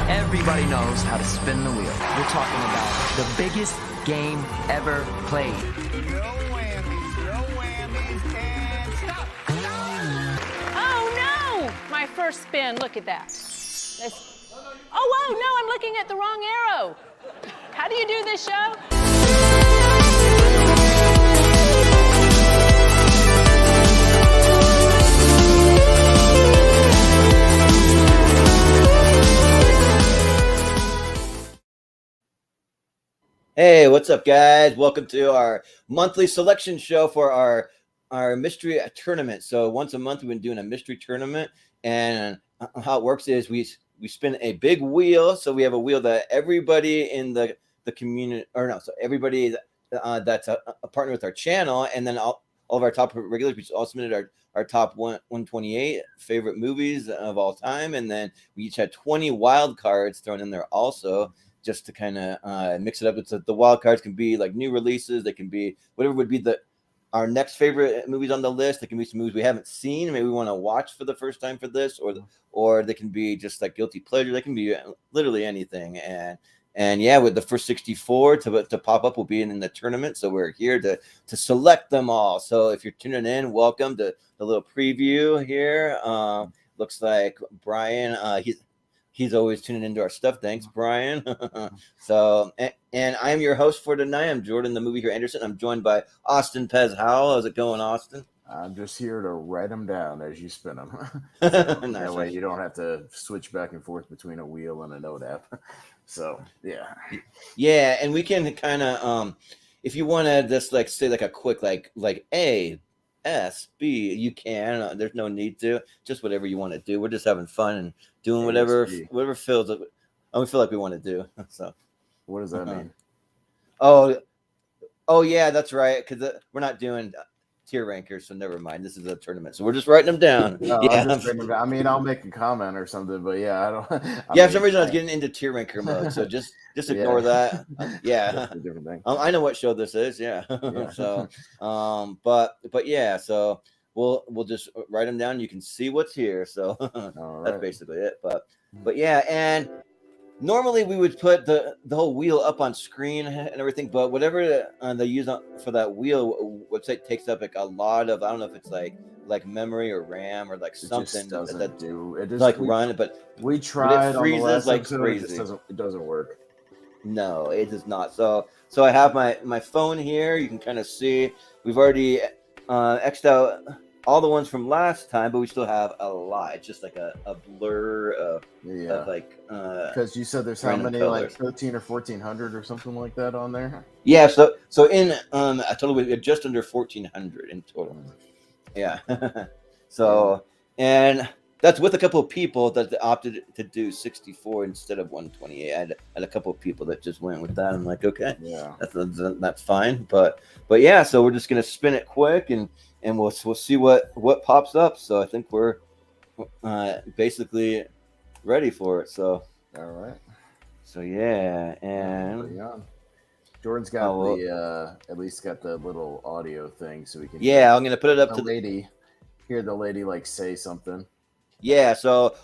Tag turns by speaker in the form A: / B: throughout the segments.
A: Everybody knows how to spin the wheel. We're talking about the biggest game ever played.
B: No whammies, and stop.
C: Oh no! My first spin, look at that. Oh, whoa, no, I'm looking at the wrong arrow. How do you do this show?
D: Hey, what's up, guys? Welcome to our monthly selection show for our mystery tournament. So once a month, we've been doing a mystery tournament, and how it works is we spin a big wheel. So we have a wheel that everybody in the community, or no, so everybody that's a partner with our channel, and then all of our top regulars, we all submitted our top 128 favorite movies of all time, and then we each had 20 wild cards thrown in there also, just to kind of mix it up. It's the wild cards can be like new releases. They can be whatever would be our next favorite movies on the list. They can be some movies we haven't seen, maybe we want to watch for the first time for this, or they can be just like guilty pleasure. They can be literally anything. And yeah, with the first 64 to pop up will be in the tournament. So we're here to select them all. So if you're tuning in, welcome to the little preview here. Looks like Brian, he's always tuning into our stuff. Thanks, Brian. So, and I'm your host for tonight. I'm Jordan, the movie here, Anderson. I'm joined by Austin Pez Howell. How's it going, Austin?
E: I'm just here to write them down as you spin them.
D: Nice.
E: That way you don't have to switch back and forth between a wheel and a note app. So, yeah.
D: Yeah, and we can kind of, if you want to just like say like a quick like A, S, B, you can. There's no need to. Just whatever you want to do. We're just having fun and doing whatever feels. We feel like we want to do. So,
E: what does that mean?
D: Oh, yeah, that's right. Because we're not doing tier rankers, so never mind. This is a tournament, so we're just writing them down.
E: I mean, I'll make a comment or something, but yeah, I don't.
D: For some reason I was getting into tier ranker mode, so just ignore that. Yeah,
E: that's a different thing.
D: I know what show this is. Yeah. So, but yeah, so we'll just write them down. You can see what's here. So that's basically it. But yeah, and normally we would put the whole wheel up on screen and everything, but whatever they use for that wheel website takes up like a lot of, I don't know if it's like memory or RAM or like something that
E: do it just
D: like run, but
E: we tried
D: it freezes
E: on the last
D: like
E: episode,
D: crazy.
E: It doesn't work.
D: No, it does not. So I have my phone here. You can kind of see we've already X'd out all the ones from last time, but we still have a lot. It's just like a blur of like
E: because you said there's how many colors. Like 13 or 1400 or something like that on there.
D: Yeah, so in a total we had just under 1400 in total. Yeah. So and that's with a couple of people that opted to do 64 instead of 128. I had a couple of people that just went with that. I'm like, okay, yeah, that's fine. But yeah, so we're just gonna spin it quick and we'll see what pops up. So I think we're basically ready for it. So
E: all right.
D: So yeah, and
E: Jordan's got at least got the little audio thing, so we can.
D: Yeah, I'm gonna put it up to
E: hear the lady like say something.
D: Yeah, so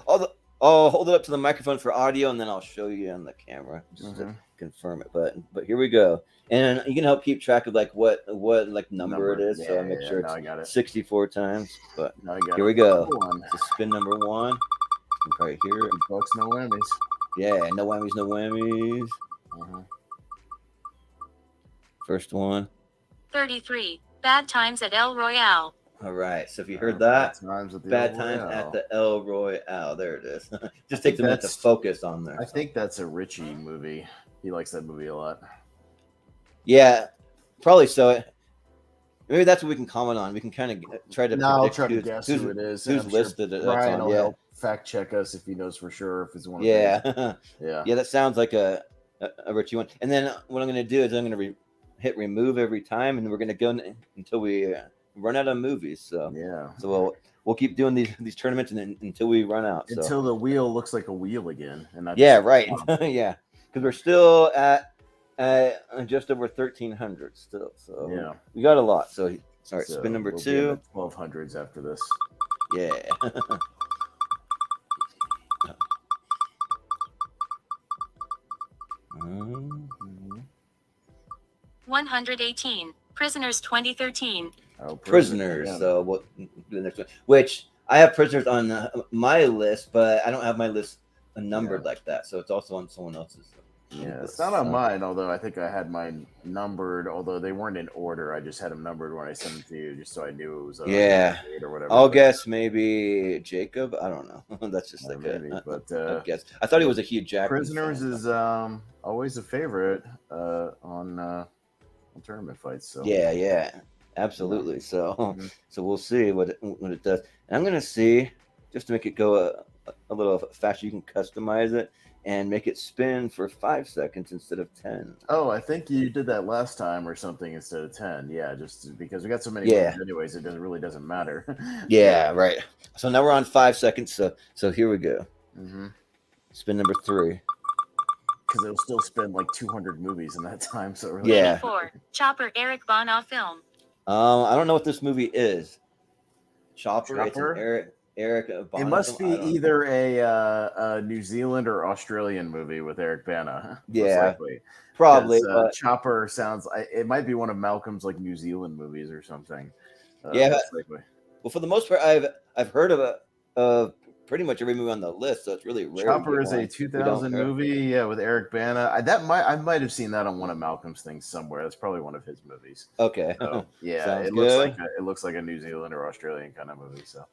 D: I'll hold it up to the microphone for audio, and then I'll show you on the camera just to confirm it. But here we go, and you can help keep track of like what like number it is. So I make sure it's 64 times. But here we go. It's spin number one. Right here.
E: Folks, no whammies.
D: Yeah, no whammies, no whammies. First one.
F: 33. Bad Times at El Royale.
D: All right. So if you heard that, Bad Times at the El Royale. There it is. Just take a minute to focus on there.
E: I think that's a Richie movie. He likes that movie a lot.
D: Yeah, probably so. Maybe that's what we can comment on. We can kind of try to
E: guess who it is.
D: Who's listed it.
E: Brian will help fact check us if he knows for sure if it's one of
D: those. Yeah, that sounds like a Richie one. And then what I'm going to do is I'm going to hit remove every time, and we're going to go until we run out of movies. So yeah, so we'll keep doing these tournaments until we run out.
E: Until the wheel looks like a wheel again. And that's
D: right. Yeah, because we're still at just over 1,300 still. So yeah, we got a lot. So all right, spin number two.
E: 1,200s after this.
D: Yeah.
F: 118. Prisoners 2013.
E: Oh,
D: Prisoners.
E: yeah.
D: So what the next one? Which I have Prisoners on my list, but I don't have my list numbered like that. So it's also on someone else's.
E: Yeah, it's not on mine, although I think I had mine numbered, although they weren't in order. I just had them numbered when I sent them to you, just so I knew it was
D: Yeah.
E: or whatever.
D: I'll
E: but-
D: guess maybe Jacob. I don't know. That's just like
E: maybe,
D: a
E: but
D: guess. I thought he was a huge Jackman
E: Prisoners
D: fan.
E: is always a favorite on tournament fights. So
D: Yeah, absolutely. So
E: Mhm.
D: so we'll see what it does. And I'm gonna see, just to make it go a little faster. You can customize it and make it spin for 5 seconds instead of 10.
E: Oh, I think you did that last time or something instead of 10. Yeah, just because we got so many
D: Yeah.
E: games anyways, it really doesn't matter.
D: Yeah, right. So now we're on 5 seconds. So here we go.
E: Mm-hmm.
D: Spin number 3.
E: Because it'll still spend like 200 movies in that time. So it really
D: Yeah.
F: 84. Chopper Eric Bana film.
D: I don't know what this movie is. Chopper. It's an
E: Chopper?
D: Eric
E: It
D: Bana
E: must
D: film? I
E: be
D: don't know.
E: either a New Zealand or Australian movie with Eric Bana. most
D: Yeah,
E: likely.
D: probably.
E: 'Cause,
D: But
E: Chopper sounds. It might be one of Malcolm's like New Zealand movies or something.
D: Yeah.
E: most likely.
D: well, for the most part, I've heard of pretty much every movie on the list, so it's really rare. to
E: Chopper
D: get
E: is
D: one
E: a
D: we
E: 2000
D: don't-
E: movie, yeah, with Eric Bana. I might have seen that on one of Malcolm's things somewhere. That's probably one of his movies.
D: Okay.
E: So, yeah,
D: Sounds
E: it looks
D: good.
E: like a New Zealand or Australian kind of movie. So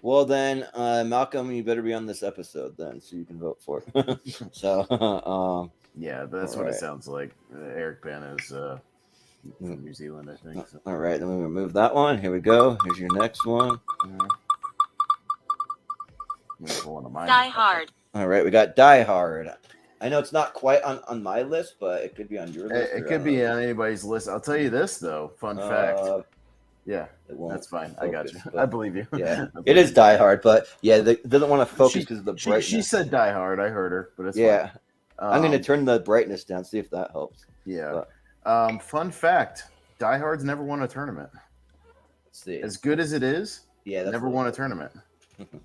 D: Well then, Malcolm, you better be on this episode then, so you can vote for it. So,
E: yeah, that's what
D: Alright.
E: it sounds like. Eric Bana is from New Zealand, I think. So.
D: all right, then we remove that one. Here we go. Here's your next one.
E: I'm gonna pull one of mine.
F: Die Hard.
D: All right, we got Die Hard. I know it's not quite on my list, but it could be on your list.
E: It
D: or
E: could
D: I
E: be
D: don't know.
E: on anybody's list. I'll tell you this though. Fun fact. Yeah,
D: It won't
E: that's fine. I got
D: focus,
E: you.
D: but-
E: I believe you.
D: Yeah,
E: I
D: it is
E: believe
D: Die Hard, but yeah, they doesn't want to focus
E: She-
D: because of the
E: you.
D: brightness.
E: She said Die Hard. I heard her, but it's
D: yeah,
E: fine.
D: I'm gonna turn the brightness down, see if that helps.
E: Yeah. Fun fact: Die Hard's never won a tournament.
D: Let's see.
E: As good as it is,
D: Yeah, that's
E: never won a tournament.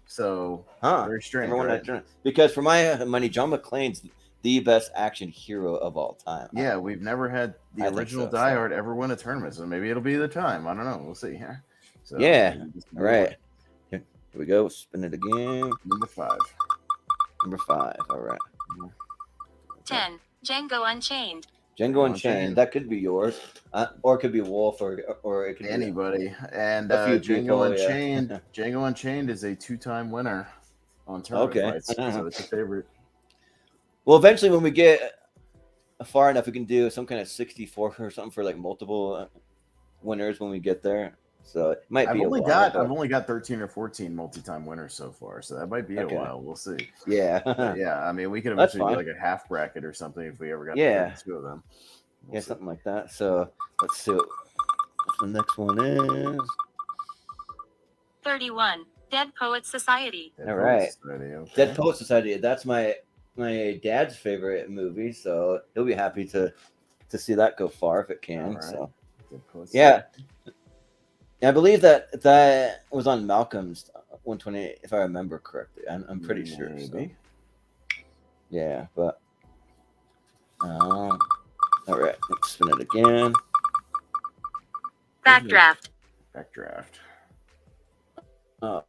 E: So
D: Huh?
E: very strange.
D: Never won
E: right?
D: that tournament. Because for my money, John McClane's the best action hero of all time.
E: Yeah, we've never had the
D: I think
E: original
D: so,
E: Die
D: so.
E: Hard ever win a tournament, so maybe it'll be the time. I don't know. We'll see. So,
D: Yeah.
E: maybe this will
D: All
E: be
D: right. Here we go. Spin it again.
E: number 5.
D: Number 5. All right.
F: 10. Django Unchained.
D: Django
E: Unchained.
D: Unchained. That could be yours, or it could be Wolf, or it could be
E: Anybody. And
D: A few
E: Django
D: people, yeah.
E: Unchained. Django Unchained is a 2-time winner on tournament
D: Okay.
E: fights, so it's a favorite.
D: Well, eventually, when we get far enough, we can do some kind of 64 or something for like multiple winners when we get there. So it might
E: I've
D: be.
E: only
D: a while, but-
E: I've only got 13 or 14 multi-time winners so far, so that might be
D: Okay.
E: a while. We'll see.
D: Yeah.
E: But yeah, I mean, we could
D: That's
E: eventually do
D: fine.
E: like a half bracket or something if we ever got
D: Yeah.
E: 2 of them. We'll
D: Yeah,
E: see.
D: something like that. So let's see what the next one is.
F: 31. Dead Poets Society.
E: Dead
D: All
E: Poets
D: right.
E: Society, okay.
D: Dead Poet Society. That's my dad's favorite movie, so he'll be happy to see that go far if it can.
E: All right.
D: So
E: Dead Poets
D: yeah, I believe that was on Malcolm's 120, if I remember correctly. I'm pretty sure. So.
E: Maybe.
D: Yeah, but all right, let's spin it again.
F: Backdraft.
E: Backdraft.
D: Oh,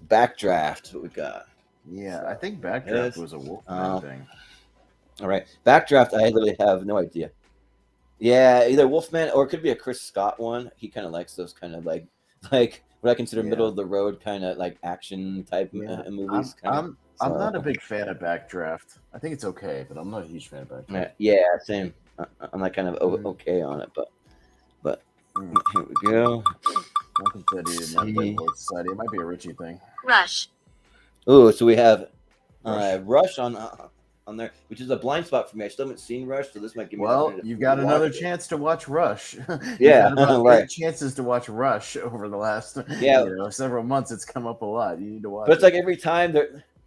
D: Backdraft. What we got?
E: Yeah, I think Backdraft
D: Yes.
E: was a Wolfman
D: Oh.
E: thing.
D: All right, Backdraft. I literally have no idea. Yeah, either Wolfman or it could be a Chris Scott one. He kind of likes those kind of like what I consider
E: Yeah.
D: middle of the road kind of like action type
E: Yeah.
D: movies.
E: I'm
D: So-
E: not a big fan of Backdraft. I think it's okay, but I'm not a huge fan of Backdraft.
D: Yeah, same. I'm like kind of
E: Mhm.
D: okay on it, but
E: Mm.
D: here we go.
E: Nothing said he did not
D: See.
E: Dead Poets Society. It might be a Richie thing.
F: Rush.
D: Oh, so we have
E: Rush.
D: Rush on there, which is a blind spot for me. I still haven't seen Rush, so this might give me. an
E: Well,
D: opportunity
E: you've
D: to
E: got
D: watch
E: another
D: it.
E: chance to watch Rush. You've
D: Yeah,
E: had about
D: right.
E: 8 chances to watch Rush over the last
D: Yeah.
E: several months. It's come up a lot. You need to watch.
D: But it's
E: it.
D: like every time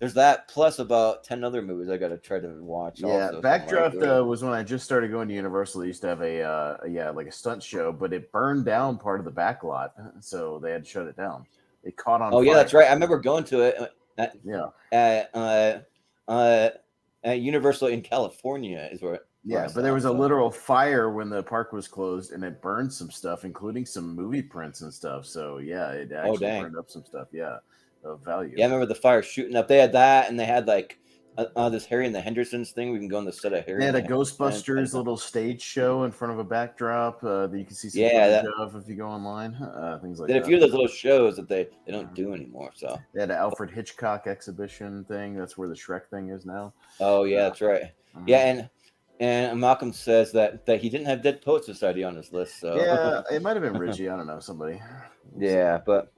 D: there's that plus about 10 other movies I got to try to watch.
E: Yeah,
D: also, so I'm like,
E: Backdraft
D: "Oh."
E: was when I just started going to Universal. They used to have like a stunt show, but it burned down part of the back lot, so they had to shut it down. It caught on.
D: Oh yeah,
E: fire.
D: that's right. I remember going to it
E: Yeah,
D: at Universal in California is where
E: Yeah, but there was a literal fire when the park was closed, and it burned some stuff, including some movie prints and stuff. So yeah, it actually burned up some stuff. Yeah, of value.
D: Yeah, I remember the fire shooting up. They had that, and they had like this Harry and the Hendersons thing. We can go on the set of Harry.
E: They had a
D: and
E: Ghostbusters little stage show in front of a backdrop that you can see some footage of if you go online. Things like that.
D: They had a few of those little shows that they don't do anymore. So
E: they had an Alfred Hitchcock exhibition thing. That's where the Shrek thing is now.
D: Oh yeah, that's right. Yeah, and Malcolm says that he didn't have Dead Poet Society on his list. So
E: yeah, it might have been Richie. I don't know, somebody.
D: Yeah, but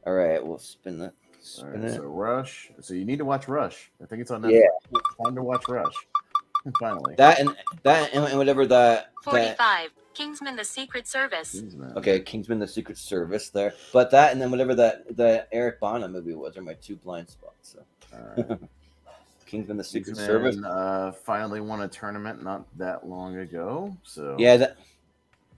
D: all right, we'll spin that.
E: All right, so Rush. So you need to watch Rush. I think it's on Netflix. Yeah, time to watch Rush. Finally.
D: That and whatever that.
F: 45. Kingsman: The Secret Service.
E: Kingsman.
D: Okay, Kingsman: The Secret Service there, but that and then whatever the Eric Bana movie was are my two blind spots. So. Kingsman: The Secret Service
E: finally won a tournament not that long ago. So
D: yeah,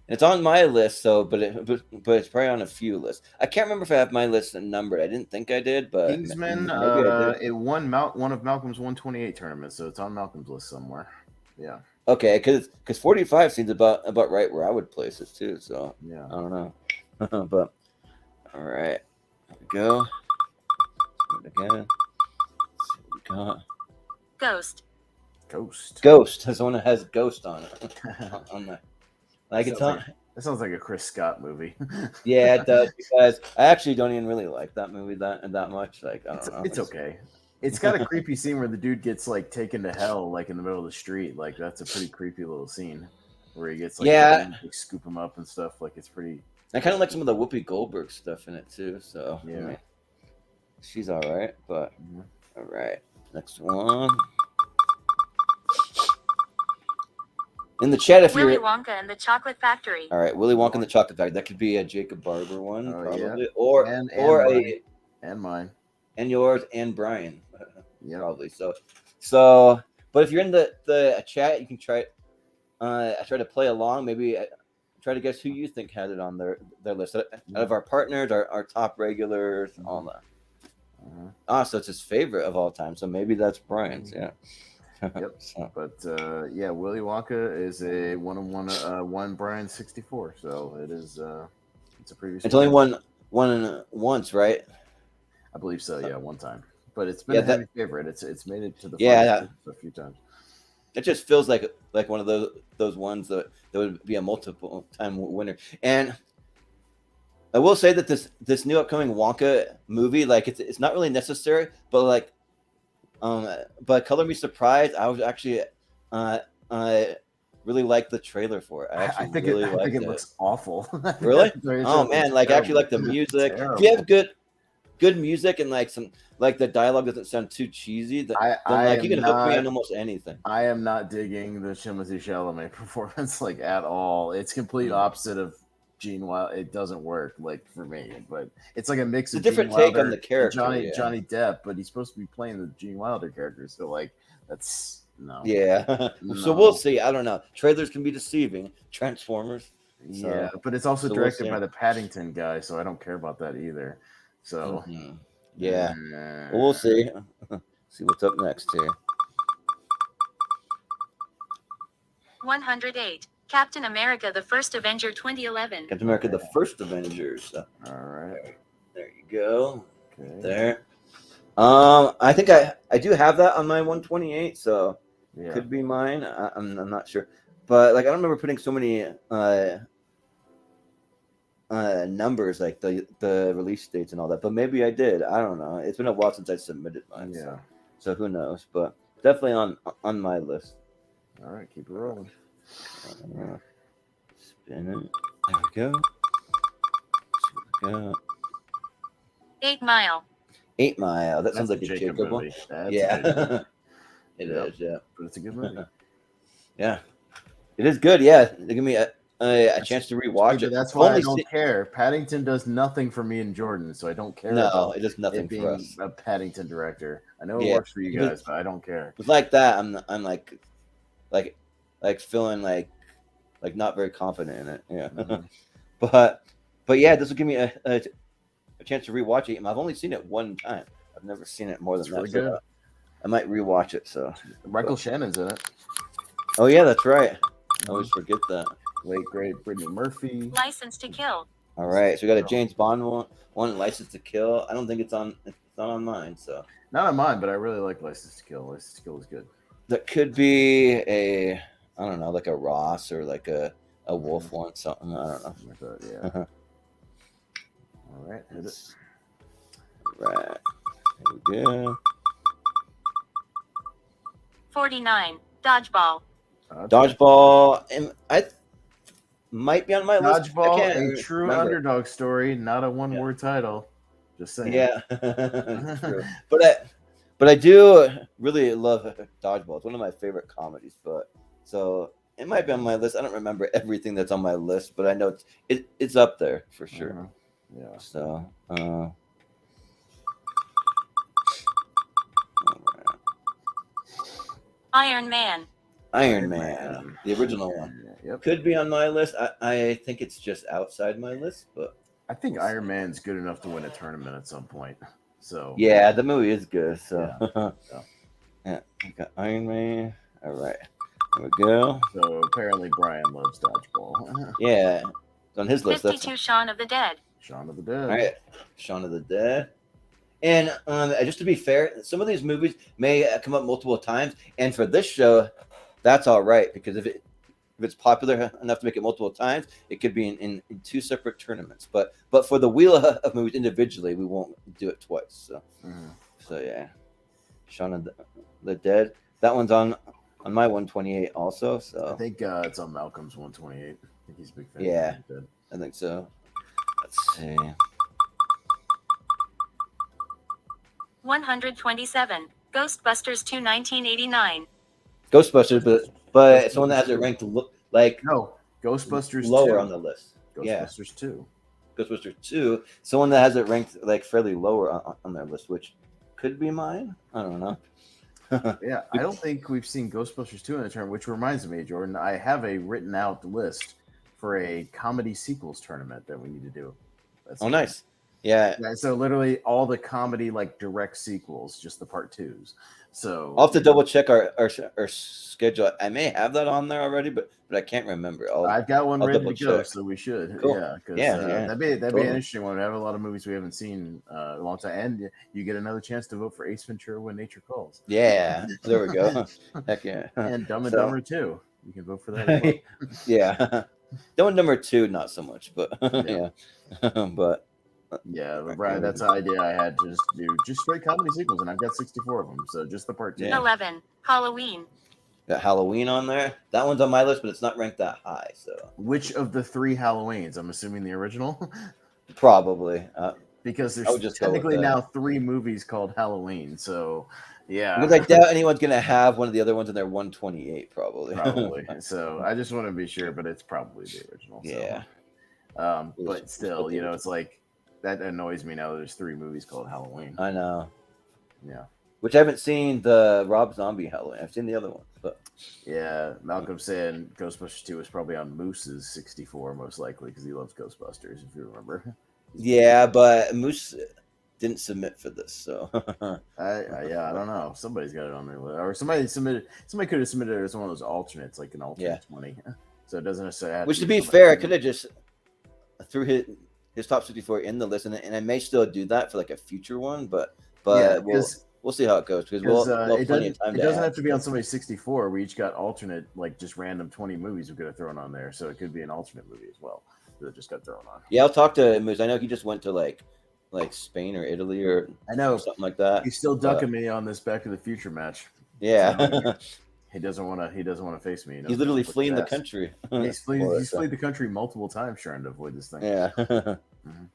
D: it's on my list. So, but it's probably on a few lists. I can't remember if I have my list numbered. I didn't think I did, but
E: Kingsman it won one of Malcolm's 128 tournaments, so it's on Malcolm's list somewhere. Yeah.
D: Okay, because 45 seems about right where I would place it too. So
E: yeah,
D: I don't know, but all right, there we go. Again, let's see what we got.
F: Ghost.
D: That's the one that has Ghost on it. on the, I can tell.
E: That sounds like a Chris Scott movie.
D: Yeah, it does, because I actually don't even really like that movie that much. Like, I don't know.
E: It's okay. It's got a creepy scene where the dude gets like taken to hell, like in the middle of the street. Like that's a pretty creepy little scene where he gets like scoop him up and stuff. Like it's pretty.
D: I kind of like some of the Whoopi Goldberg stuff in it too. So
E: yeah,
D: I mean, she's all right. But all right, next one. In the chat, if
F: Willy Wonka and the Chocolate Factory.
D: All right, Willy Wonka and the Chocolate Factory. That could be a Jacob Barber one, probably,
E: yeah.
D: or
E: mine,
D: and yours, and Brian, probably. So, but if you're in the chat, you can try. I try to play along. Maybe try to guess who you think had it on their list out of our partners, our top regulars, all that. So it's his favorite of all time. So maybe that's Brian's. Yeah.
E: Yep. But Willy Wonka is a one Brian 64. So it is. It's a previous.
D: It's only won once, right?
E: I believe so. Yeah, one time. But it's been a heavy favorite. It's made it to the
D: finals
E: a few times.
D: It just feels like one of those ones that would be a multiple time winner. And I will say that this new upcoming Wonka movie, like it's not really necessary, but like. But Color Me Surprised, I was actually really like the trailer for it. I think
E: it looks awful.
D: Really? Oh man, like actually like the music. If you have good music and like some like the dialogue doesn't sound too cheesy, then you can hook me on almost anything.
E: I am not digging the Timothée Chalamet performance like at all. It's complete opposite of Gene Wilder. It doesn't work like for me, but it's like a mix of
D: different take on the character.
E: Johnny Depp, but he's supposed to be playing the Gene Wilder character, so like that's no.
D: Yeah, so we'll see. I don't know. Trailers can be deceiving. Transformers.
E: Yeah, but it's also directed by the Paddington guy, so I don't care about that either. So
D: yeah, we'll see. See what's up next here.
F: 108. Captain America: The First Avenger 2011.
D: Captain America: The First Avengers.
E: All right.
D: There you go. Okay. There. I think I do have that on my 128, so could be mine. I'm not sure, but like I don't remember putting so many numbers like the release dates and all that. But maybe I did. I don't know. It's been a while since I submitted mine.
E: Yeah.
D: So who knows? But definitely on my list.
E: All right, keep it rolling.
D: Spin it. There we go.
F: 8 Mile.
D: 8 Mile. That sounds like a Jacob one. Yeah. It is, yeah.
E: But it's a good movie.
D: Yeah. It is good, yeah. They give me a chance to rewatch it.
E: That's why I don't care. Paddington does nothing for me and Jordan, so I don't care.
D: No, it does nothing
E: for
D: us.
E: A Paddington director. I know it works for you guys, but I don't care.
D: It's like that. I'm like feeling like not very confident in it. Yeah. Mm-hmm. but yeah, this will give me a chance to rewatch it. I've only seen it one time. I've never seen it more than that.
E: Really good.
D: I might rewatch it. So
E: Michael Shannon's in it.
D: Oh yeah, that's right. I always forget that.
E: Late great Brittany Murphy.
F: License to Kill.
D: All right, so we got a James Bond one, License to Kill. I don't think it's not on mine, so
E: Not on mine, but I really like License to Kill. License to Kill is good.
D: that could be I don't know, like a Ross or like a Wolf one, something. I don't know.
E: Something like that, yeah. All right, hit it.
D: Right. There we go.
F: 49. Dodgeball.
D: Dodgeball, and I might be on my list. I
E: Dodgeball,
D: can't
E: a true
D: remember.
E: underdog story, not a one-word title. Just saying.
D: Yeah, it's true. But I do really love Dodgeball. It's one of my favorite comedies. But so it might be on my list. I don't remember everything that's on my list, but I know it's up there for sure.
E: Yeah.
D: So.
F: Iron Man.
D: Iron Man, the original one,
E: Yep.
D: could be on my list. I think it's just outside my list, but
E: I think Iron Man's good enough to win a tournament at some point. So
D: yeah, the movie is good. So
E: Yeah.
D: yeah, I got Iron Man. All right, there we go.
E: So apparently Brian loves dodgeball.
D: Yeah, it's on his list. That's
F: 52. Shaun of the Dead.
E: Shaun of the Dead.
D: all right. Shaun of the Dead. And just to be fair, some of these movies may come up multiple times, and for this show, that's all right because if it's popular enough to make it multiple times, it could be in two separate tournaments. But for the wheel of movies individually, we won't do it twice. So so yeah, Shaun of the Dead. That one's on my 128 also. So
E: I think it's on Malcolm's 128. I think he's a big fan.
D: Yeah.
E: of Dead.
D: I think so. Let's see.
F: 127. Ghostbusters 2 1989.
D: Ghostbusters, but it's one that has it ranked like
E: No, Ghostbusters
D: lower
E: 2.
D: on the list.
E: Ghostbusters 2.
D: Ghostbusters 2, someone that has it ranked like fairly lower on their list, which could be mine. I don't know.
E: Yeah, I don't think we've seen Ghostbusters 2 in the tournament, which reminds me, Jordan, I have a written out list for a comedy sequels tournament that we need to do. That's
D: Oh, nice. Yeah.
E: Yeah, so literally all the comedy like direct sequels, just the part twos. So
D: I'll have to double check our schedule. I may have that on there already, but I can't remember.
E: I've got one
D: I'll
E: ready to
D: double
E: go,
D: check.
E: so we should.
D: Cool.
E: Yeah, because
D: Yeah,
E: that'd be
D: totally.
E: an interesting one. We have a lot of movies we haven't seen a long time, and you get another chance to vote for Ace Ventura: When Nature Calls.
D: Yeah, there we go. Heck yeah.
E: And Dumb and
D: So-
E: Dumber too. You can vote for that as well.
D: Yeah. That number 2, not so much, but yeah. But
E: Yeah, but Brian, that's the idea I had to just do just straight comedy sequels, and I've got 64 of them. So just the part two.
D: Yeah.
F: 11. Halloween.
D: got Halloween on there. That one's on my list, but it's not ranked that high. So
E: Which of the 3 Halloweens? I'm assuming the original,
D: probably.
E: because
D: I would
E: there's
D: just go with
E: technically
D: that.
E: now 3 movies called Halloween. So yeah,
D: Because I doubt anyone's gonna have one of the other ones in their 128, probably.
E: probably. So I just want to be sure, but it's probably the original. So.
D: Yeah.
E: But still, you know, it's like that annoys me now. There's 3 movies called Halloween.
D: I know.
E: Yeah,
D: Which I haven't seen the Rob Zombie Halloween. I've seen the other one, but
E: yeah. Malcolm said Ghostbusters 2 was probably on Moose's 64 most likely because he loves Ghostbusters. If you remember.
D: yeah, but Moose didn't submit for this, so
E: I don't know. Somebody's got it on their list, or somebody could have submitted it as one of those alternates, like an alternate 20. So it doesn't necessarily. Have
D: which to
E: be
D: be
E: somebody
D: fair, I
E: who-
D: could have just threw his top 64 in the list, and I may still do that for like a future one, but
E: Yeah,
D: we'll see how it goes because we'll have
E: it
D: plenty
E: doesn't,
D: of time.
E: it doesn't have to be on somebody's 64. We each got alternate, like just random 20 movies we could have thrown on there, so it could be an alternate movie as well that just got thrown on.
D: Yeah, I'll talk to Moose. I know he just went to like Spain or Italy or
E: I know
D: something like that.
E: he's still ducking me on this Back to the Future match.
D: Yeah,
E: He doesn't want to face me. He knows
D: he's literally
E: I'm gonna
D: fleeing the
E: whip his ass.
D: country.
E: He's fled the country multiple times trying to avoid this thing.
D: Yeah.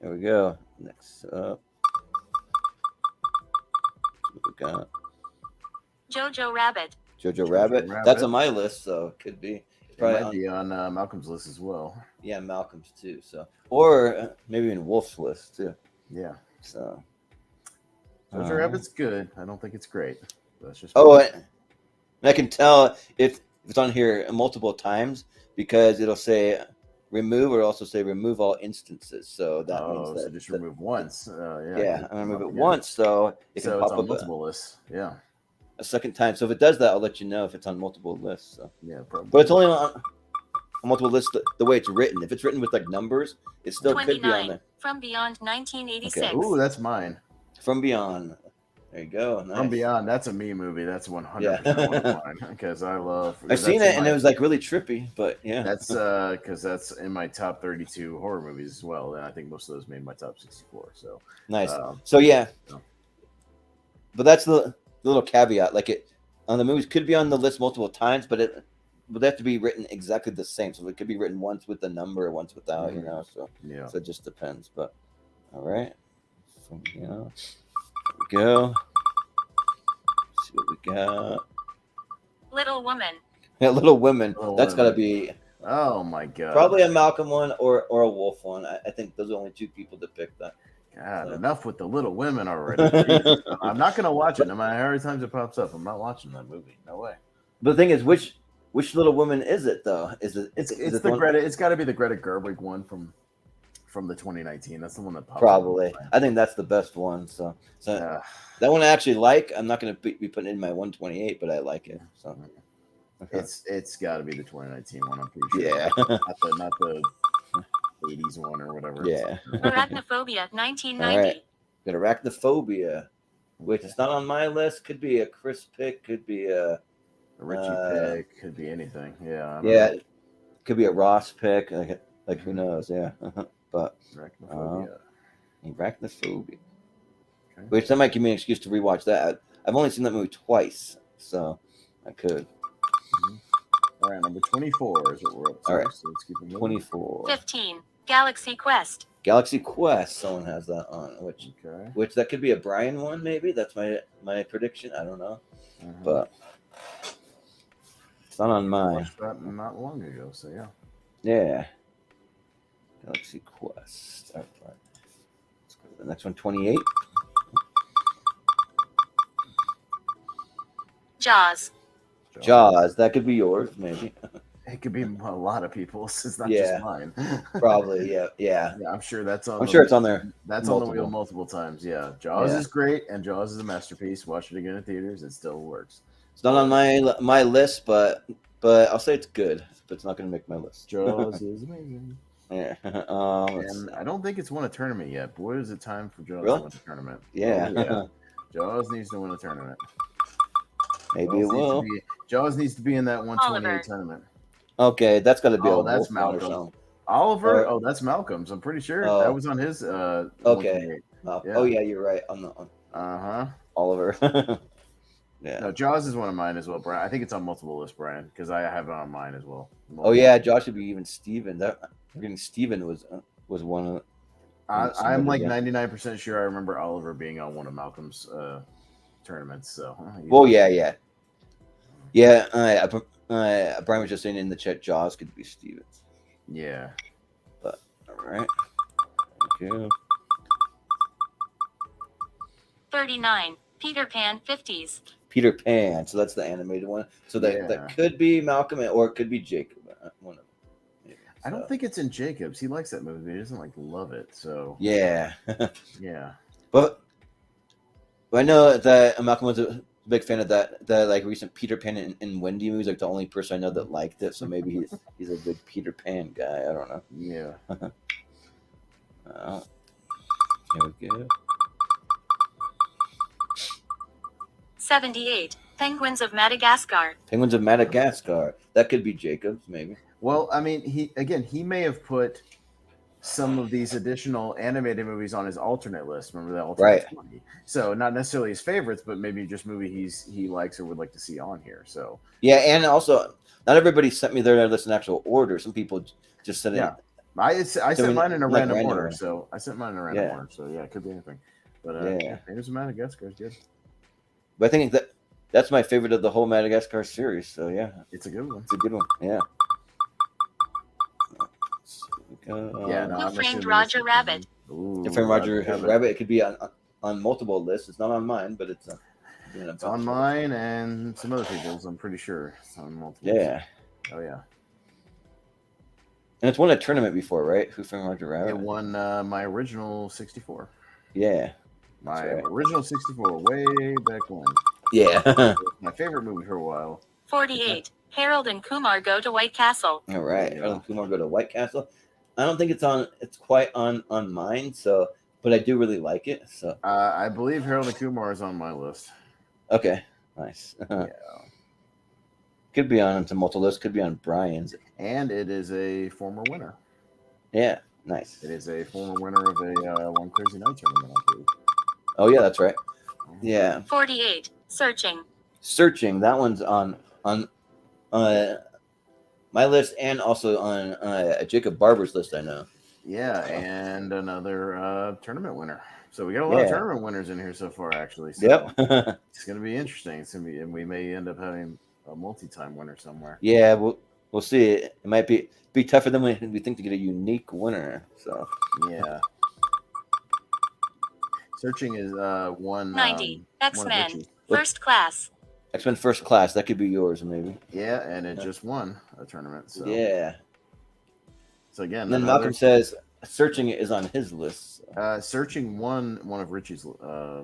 D: There we go. Next up, what we got?
F: Jojo Rabbit.
D: Jojo
E: Jojo
D: Rabbit.
E: Rabbit.
D: That's on my list, so it could be.
E: It
D: Probably
E: might
D: on,
E: be on Malcolm's list as well.
D: yeah, Malcolm's too. So, or maybe in Wolf's list too.
E: Yeah.
D: So,
E: Jojo Rabbit's good. I don't think it's great. That's just
D: and I can tell if it's on here multiple times because it'll say remove or also say remove all instances. So that means
E: so
D: that
E: just remove once.
D: yeah, I'm gonna remove it
E: Yeah.
D: once, so it
E: So
D: can
E: it's
D: pop
E: on
D: up.
E: multiple lists. Yeah.
D: a second time. So if it does that, I'll let you know if it's on multiple lists. So.
E: Yeah, probably.
D: But it's only on multiple lists the way it's written. If it's written with like numbers, it still could be on
F: 29.
D: there.
F: From Beyond 1986.
D: Okay.
E: Ooh, that's mine.
D: From Beyond. There you go. Nice.
E: From Beyond, that's a me movie. That's 100% one of mine because I love.
D: I've seen it and it was like really trippy, but yeah.
E: That's because that's in my top 32 horror movies as well, and I think most of those made my top 64. So
D: nice. So yeah, but that's the little caveat. Like it on the movies could be on the list multiple times, but it would have to be written exactly the same. So it could be written once with the number, once without. You know, so
E: yeah.
D: So it just depends. But all right, from there we go. Let's see what we got.
F: Little Woman.
D: Yeah, Little Women.
E: Little
D: That's got to
E: Women.
D: be
E: Oh my god.
D: probably a Malcolm one or a Wolf one. I think those are only two people to pick that.
E: God, enough with the Little Women already. Jesus. I'm not gonna watch it no matter how many times it pops up. I'm not watching that movie. No way.
D: But the thing is, which Little Woman is it though? Is it?
E: It's
D: is it
E: the
D: one-
E: Greta. It's got to be the Greta Gerwig one from the 2019. That's the one that popped
D: Probably.
E: up.
D: I think that's the best one. So
E: Yeah.
D: that one I actually like. I'm not going to be putting it in my 128, but I like it. So
E: It's got to be the 2019 one. I'm pretty sure.
D: yeah,
E: not the 80s one or whatever.
D: yeah.
F: Arachnophobia,
D: All
F: 1990.
D: right. Got Arachnophobia, which is not on my list. Could be a Chris pick. Could be a
E: A Richie pick could be anything. Yeah. I don't
D: yeah.
E: know.
D: Could be a Ross pick. Like who knows? Yeah. But
E: Arachnophobia.
D: Arachnophobia,
E: Okay.
D: which that might give me an excuse to rewatch that. I've only seen that movie twice, so I could.
E: All right, number 24 is what we're up to.
D: All right.
E: So let's keep it moving.
D: 24.
F: 15. Galaxy Quest.
D: Galaxy Quest. Someone has that on,
E: Okay.
D: which that could be a Brian one, maybe. That's my prediction. I don't know, but it's not on mine.
E: Watched that not long ago, so yeah.
D: Yeah. Galaxy Quest. All right. Let's go to the next one. 28.
F: Jaws.
D: Jaws. That could be yours, maybe.
E: It could be a lot of people's. It's not
D: Yeah.
E: just mine.
D: Probably. Yeah. Yeah.
E: Yeah, I'm sure that's on.
D: I'm sure it's on there.
E: That's on the wheel multiple times. Yeah, Jaws
D: Yeah.
E: is great, and Jaws is a masterpiece. Watch it again in theaters; it still works.
D: It's not on my list, but I'll say it's good. But it's not going to make my list.
E: Jaws is amazing.
D: Yeah.
E: And I don't think it's won a tournament yet. Boy, is it time for Jaws
D: Really?
E: to win a tournament.
D: Yeah.
E: Oh, Jaws needs to win a tournament.
D: Maybe it will.
E: Jaws needs to be in that 128
F: Oliver.
E: tournament.
D: Okay, that's got to be.
E: Oh,
D: a
E: that's
D: Wolf one or
E: Malcolm.
D: something.
E: Oliver?
D: Or-
E: Oh, that's Malcolm's. I'm pretty sure
D: Oh.
E: that was on his.
D: Okay.
E: 128. Yeah.
D: Oh yeah, you're right. On Oliver. Yeah.
E: No, Jaws is one of mine as well, Brian. I think it's on multiple lists, Brian, because I have it on mine as well.
D: Oh yeah, Josh would be even Steven. Steven was one of.
E: I'm like
D: Yeah.
E: 99% sure I remember Oliver being on one of Malcolm's tournaments. So.
D: Well, yeah. Brian was just saying in the chat, Jaws could be Steven.
E: Yeah.
D: But all right. Okay.
F: 39. Peter Pan, 50s.
D: Peter Pan. So that's the animated one. So that could be Malcolm or it could be Jacob. One of them. Maybe.
E: I don't think it's in Jacobs. He likes that movie, but he doesn't like love it. So
D: Yeah.
E: yeah.
D: But I know that Malcolm was a big fan of that like recent Peter Pan and Wendy movies. Like the only person I know that liked it. So maybe he's a big Peter Pan guy. I don't know.
E: Yeah.
D: Here we go.
F: 78. Penguins of Madagascar.
D: Penguins of Madagascar. That could be Jacobs, maybe.
E: Well, I mean, he may have put some of these additional animated movies on his alternate list. Remember that alternate
D: Right.
E: 20? So not necessarily his favorites, but maybe just movie he likes or would like to see on here. So
D: Yeah, and also not everybody sent me their list in actual order. Some people just sent
E: Yeah.
D: it.
E: I sent mine in a
D: like
E: random
D: random
E: order.
D: order.
E: So I sent mine in a random
D: Yeah.
E: order. So yeah, it could be anything. But
D: Yeah.
E: Penguins of Madagascar is good.
D: But I think that's my favorite of the whole Madagascar series. So yeah,
E: It's a good one.
D: it's a good one. Yeah.
E: Yeah, no,
F: Who
E: I'm
F: Framed
E: assuming
F: Roger
E: it's-
F: Rabbit?
E: Ooh,
D: If I'm Roger
E: Rabbit.
D: Rabbit, it could be on multiple lists. It's not on mine, but it's
E: It's on mine and some other people's. I'm pretty sure it's on multiple.
D: Yeah,
E: Oh yeah.
D: and it's won a tournament before, right? Who Framed Roger Rabbit?
E: It won my original 64.
D: Yeah,
E: My
D: right.
E: original 64, way back when.
D: Yeah.
E: My favorite movie for a while.
F: 48. Harold and Kumar go to White Castle.
D: All right.
E: Yeah.
D: Harold and Kumar go to White Castle. I don't think it's quite on mine, so but I do really like it. So
E: I believe Harold and Kumar is on my list.
D: okay. Nice.
E: Yeah.
D: Could be on Tumultuous list, could be on Brian's.
E: And it is a former winner.
D: Yeah, nice.
E: It is a former winner of a One Crazy Night tournament, I believe.
D: Oh yeah, that's right. Yeah.
F: 48. Searching.
D: Searching, that one's on my list and also on Jacob Barber's list, I know.
E: Yeah, and another tournament winner. So we got a lot of tournament winners in here so far, actually. So
D: Yep.
E: it's going to be interesting. It's going to be, and we may end up having a multi-time winner somewhere.
D: Yeah, we'll see. It might be tougher than we think to get a unique winner. So
E: Yeah. Searching is one
F: 90.
E: one of
F: X-Men.
E: Richie's.
F: First class.
D: X-Men First Class, that could be yours maybe.
E: Yeah, and it just won a tournament. So
D: Yeah.
E: So again,
D: And then
E: another-
D: Malcolm says Searching is on his list. So.
E: Searching won one of Richie's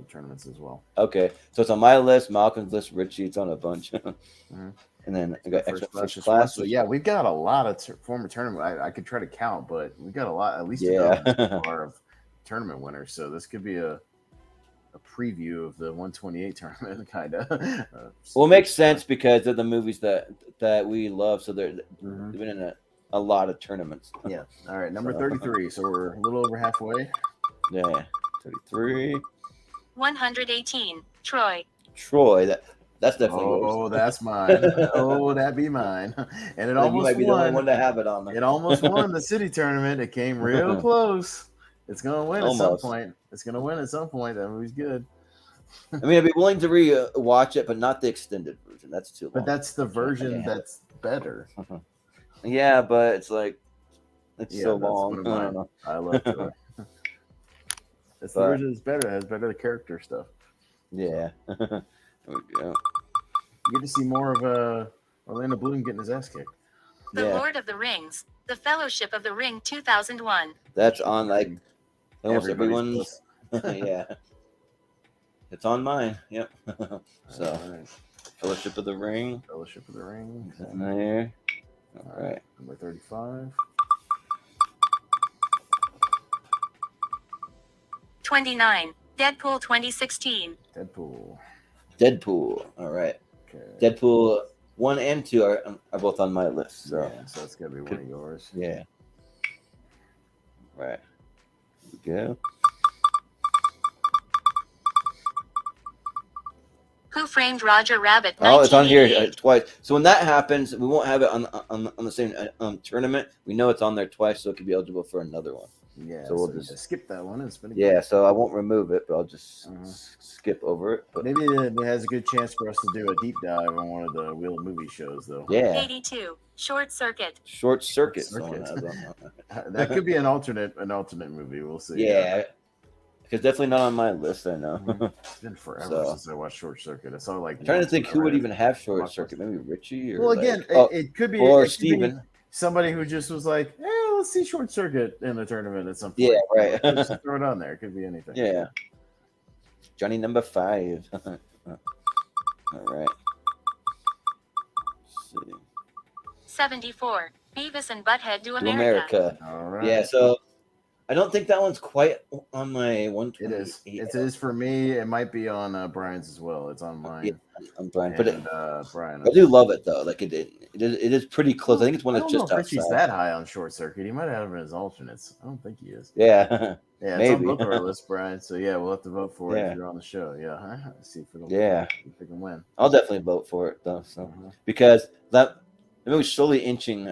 E: tournaments as well.
D: Okay, so it's on my list, Malcolm's list, Richie. It's on a bunch. And then I got X-Men First
E: just
D: Class.
E: won. So yeah, we've got a lot of former tournament. I could try to count, but we've got a lot, at least
D: Yeah.
E: of tournament winners. So this could be a preview of the 128 tournament, kind of.
D: Well, it makes sense because of the movies that we love. So they've been in a lot of tournaments.
E: Yeah. All right, number
D: So-
E: 33. So we're a little over halfway.
D: Yeah, 33.
F: 118. Troy.
D: Troy, that's definitely yours.
E: Oh, that's mine. Oh, that be mine. And it
D: You
E: almost
D: might be the only
E: won.
D: one to have it on there.
E: It almost won the city tournament. It came real close. It's gonna win at some
D: Almost.
E: point. It's gonna win at some point. That movie's good.
D: I mean, I'd be willing to watch it, but not the extended version. That's too long.
E: But that's the version
D: Yeah.
E: that's better.
D: Yeah, but it's like it's
E: Yeah,
D: so
E: that's
D: long.
E: one of
D: I
E: mine.
D: don't know.
E: I love it. It's the
D: But-
E: version that's better. It has better character stuff.
D: Yeah. There we go.
E: You get to see more of Orlando Bloom getting his ass kicked.
F: The
D: Yeah.
F: Lord of the Rings. The Fellowship of the Ring 2001.
D: That's on like almost
E: Everybody's
D: everyone's. Yeah. It's on mine. Yep. So
E: All right.
D: Fellowship of the Ring.
E: Fellowship of the Ring.
D: Is in there. All right.
E: Number 35.
F: 29. Deadpool 2016.
E: Deadpool.
D: All right.
E: Okay.
D: Deadpool 1 and 2 are both on my list. So
E: Yeah, so it's gotta be one of yours.
D: yeah. Right. Here we go.
F: Who Framed Roger Rabbit?
D: Oh, it's on here
F: 1988.
D: twice. So when that happens, we won't have it on the same tournament. We know it's on there twice, so it could be eligible for another one.
E: Yeah,
D: So we'll
E: so
D: just-
E: skip that one. It's been
D: Yeah, so I won't remove it, but I'll just skip over it. But
E: Maybe it has a good chance for us to do a deep dive on one of the Wheel of Movie shows, though.
D: yeah,
F: 82. Short Circuit.
D: Short Circuit.
E: Circuit.
D: someone has on.
E: That could be an alternate movie. We'll see.
D: Yeah, because definitely not on my list. I know.
E: It's been forever
D: So-
E: since I watched Short Circuit. I saw like.
D: I'm trying to think who would
E: once
D: even have Short
E: Watch
D: Circuit. Maybe Richie or
E: Well,
D: like-
E: again,
D: oh,
E: it could be
D: or
E: it could be
D: Steven.
E: somebody who just was like, let's see Short Circuit in a tournament at some point.
D: Yeah, right.
E: Just throw it on there. It could be anything.
D: Yeah. Johnny number 5. All right. Let's see.
F: 74. Beavis and Butthead do
D: To
F: America.
D: America.
E: All right.
D: Yeah, so I don't think that one's quite on my
E: It
D: 128.
E: is. It is for me. It might be on Brian's as well. It's on mine.
D: Yeah, I'm Brian, but
E: And, Brian.
D: I do love it though. Like it is pretty close. I think it's one
E: I
D: that's
E: don't know
D: just
E: if Richie's
D: outside.
E: that high on Short Circuit. He might have him as alternates. I don't think he is.
D: Yeah,
E: Yeah, it's
D: Maybe.
E: on both of our lists, Brian. So yeah, we'll have to vote for it
D: Yeah.
E: if you're on the show. Yeah, see if we can.
D: Yeah.
E: if we can win.
D: I'll definitely vote for it though. So
E: Mhm.
D: because that it was slowly inching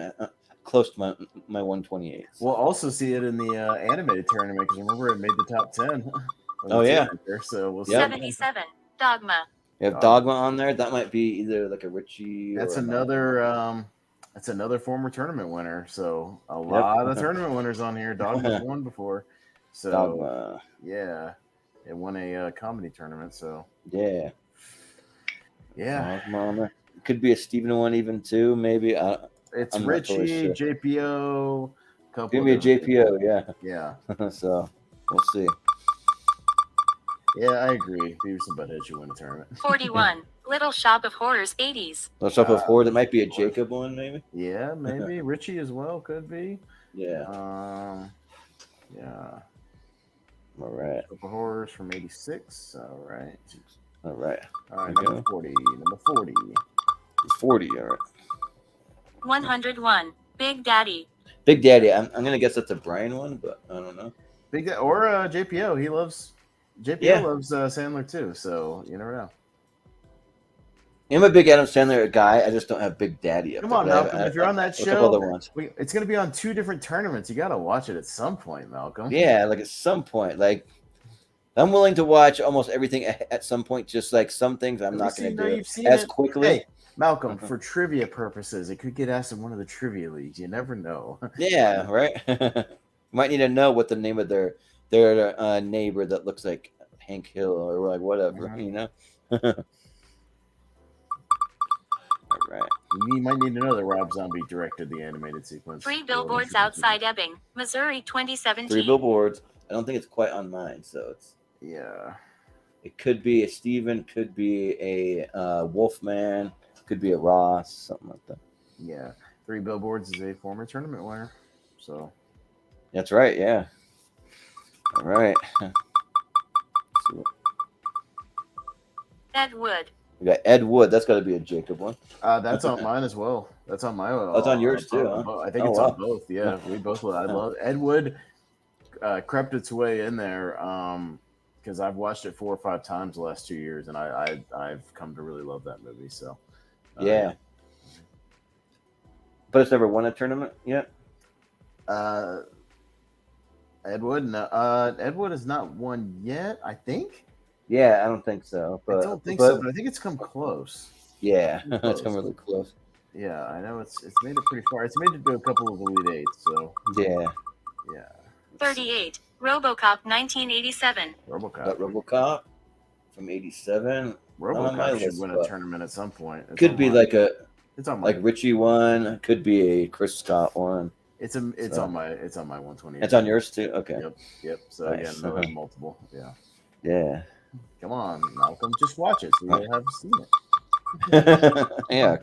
D: close to my 128.
E: We'll also see it in the animated tournament because remember it made the top 10. of the
D: Oh, yeah.
E: tournament, so we'll see.
D: Yep.
F: 77. Dogma.
D: You have Dogma on there. That might be either like a Richie.
E: That's
D: or
E: another former tournament winner. So a lot of tournament winners on here. Dogma's won before. So
D: Dogma.
E: yeah, it won a comedy tournament. So
D: Yeah.
E: yeah,
D: Dogma on there. Could be a Steven one even too. Maybe.
E: it's
D: I'm not totally
E: Richie,
D: sure.
E: JPO. Couple
D: Give me a
E: of different
D: JPO. Yeah.
E: people. Yeah.
D: So we'll see.
E: Yeah, I agree. Beavis and Butthead should win a tournament.
F: 41. Little Shop of Horrors 80s.
D: Let's up with four. That might be a Jacob one, maybe.
E: Yeah, maybe Richie as well could be.
D: Yeah.
E: Yeah.
D: All right.
E: Shop of Horrors from '86. All right.
D: All right.
E: All right.
D: Okay.
E: Number 40. Number 40.
D: 40. All right.
F: 101. Big Daddy.
D: Big Daddy. I'm gonna guess that's a Brian one, but I don't know.
E: Or JPO. He loves
D: Yeah.
E: loves Sandler too. So you never know.
D: I'm a big Adam Sandler guy. I just don't have Big Daddy up
E: Come
D: there,
E: on,
D: but
E: Malcolm. If you're on that
D: a couple other
E: show,
D: ones.
E: it's going to be on 2 different tournaments. You got to watch it at some point, Malcolm.
D: Yeah, like at some point, like I'm willing to watch almost everything at some point. Just like some things, I'm not going to do
E: You've seen
D: as
E: it.
D: quickly.
E: Hey, Malcolm, for trivia purposes, it could get asked in one of the trivia leagues. You never know.
D: Yeah, right. Might need to know what the name of their neighbor that looks like Hank Hill or like whatever, you know. All right.
E: You might need to know that Rob Zombie directed the animated sequence.
F: 3 Billboards Outside Ebbing, Missouri 2017.
D: 3 Billboards. I don't think it's quite on mine, so it's.
E: Yeah.
D: It could be a Steven, could be a Wolfman, could be a Ross, something like that.
E: Yeah. 3 Billboards is a former tournament winner. So.
D: That's right, yeah. All right.
F: Ed Wood.
D: We got Ed Wood. That's got to be a Jacob one.
E: That's on mine as well. That's on my.
D: That's on yours too, huh?
E: I think it's on both. Yeah, we both. I love Ed Wood. Crept its way in there because I've watched it 4 or 5 times the last 2 years, and I've come to really love that movie. So.
D: Yeah. But it's never won a tournament yet.
E: Ed Wood. No, Ed Wood has not won yet. I think.
D: Yeah, I don't think so. But
E: I don't think so, but I think it's come close.
D: Yeah, it's come really close.
E: Yeah, I know it's made it pretty far. It's made it to a couple of Elite Eights, so
D: yeah.
F: 38. RoboCop 1987.
E: RoboCop.
D: Got RoboCop from '87.
E: RoboCop should win a tournament at some point.
D: Could be like
E: it's on
D: like Richie one. Could be a Chris Scott one.
E: It's on my 120.
D: It's on yours too. Okay.
E: Yep. So
D: Nice.
E: again, no, multiple. Yeah.
D: Yeah.
E: Come on, Malcolm, just watch it. So you'll have seen it.
D: Yeah.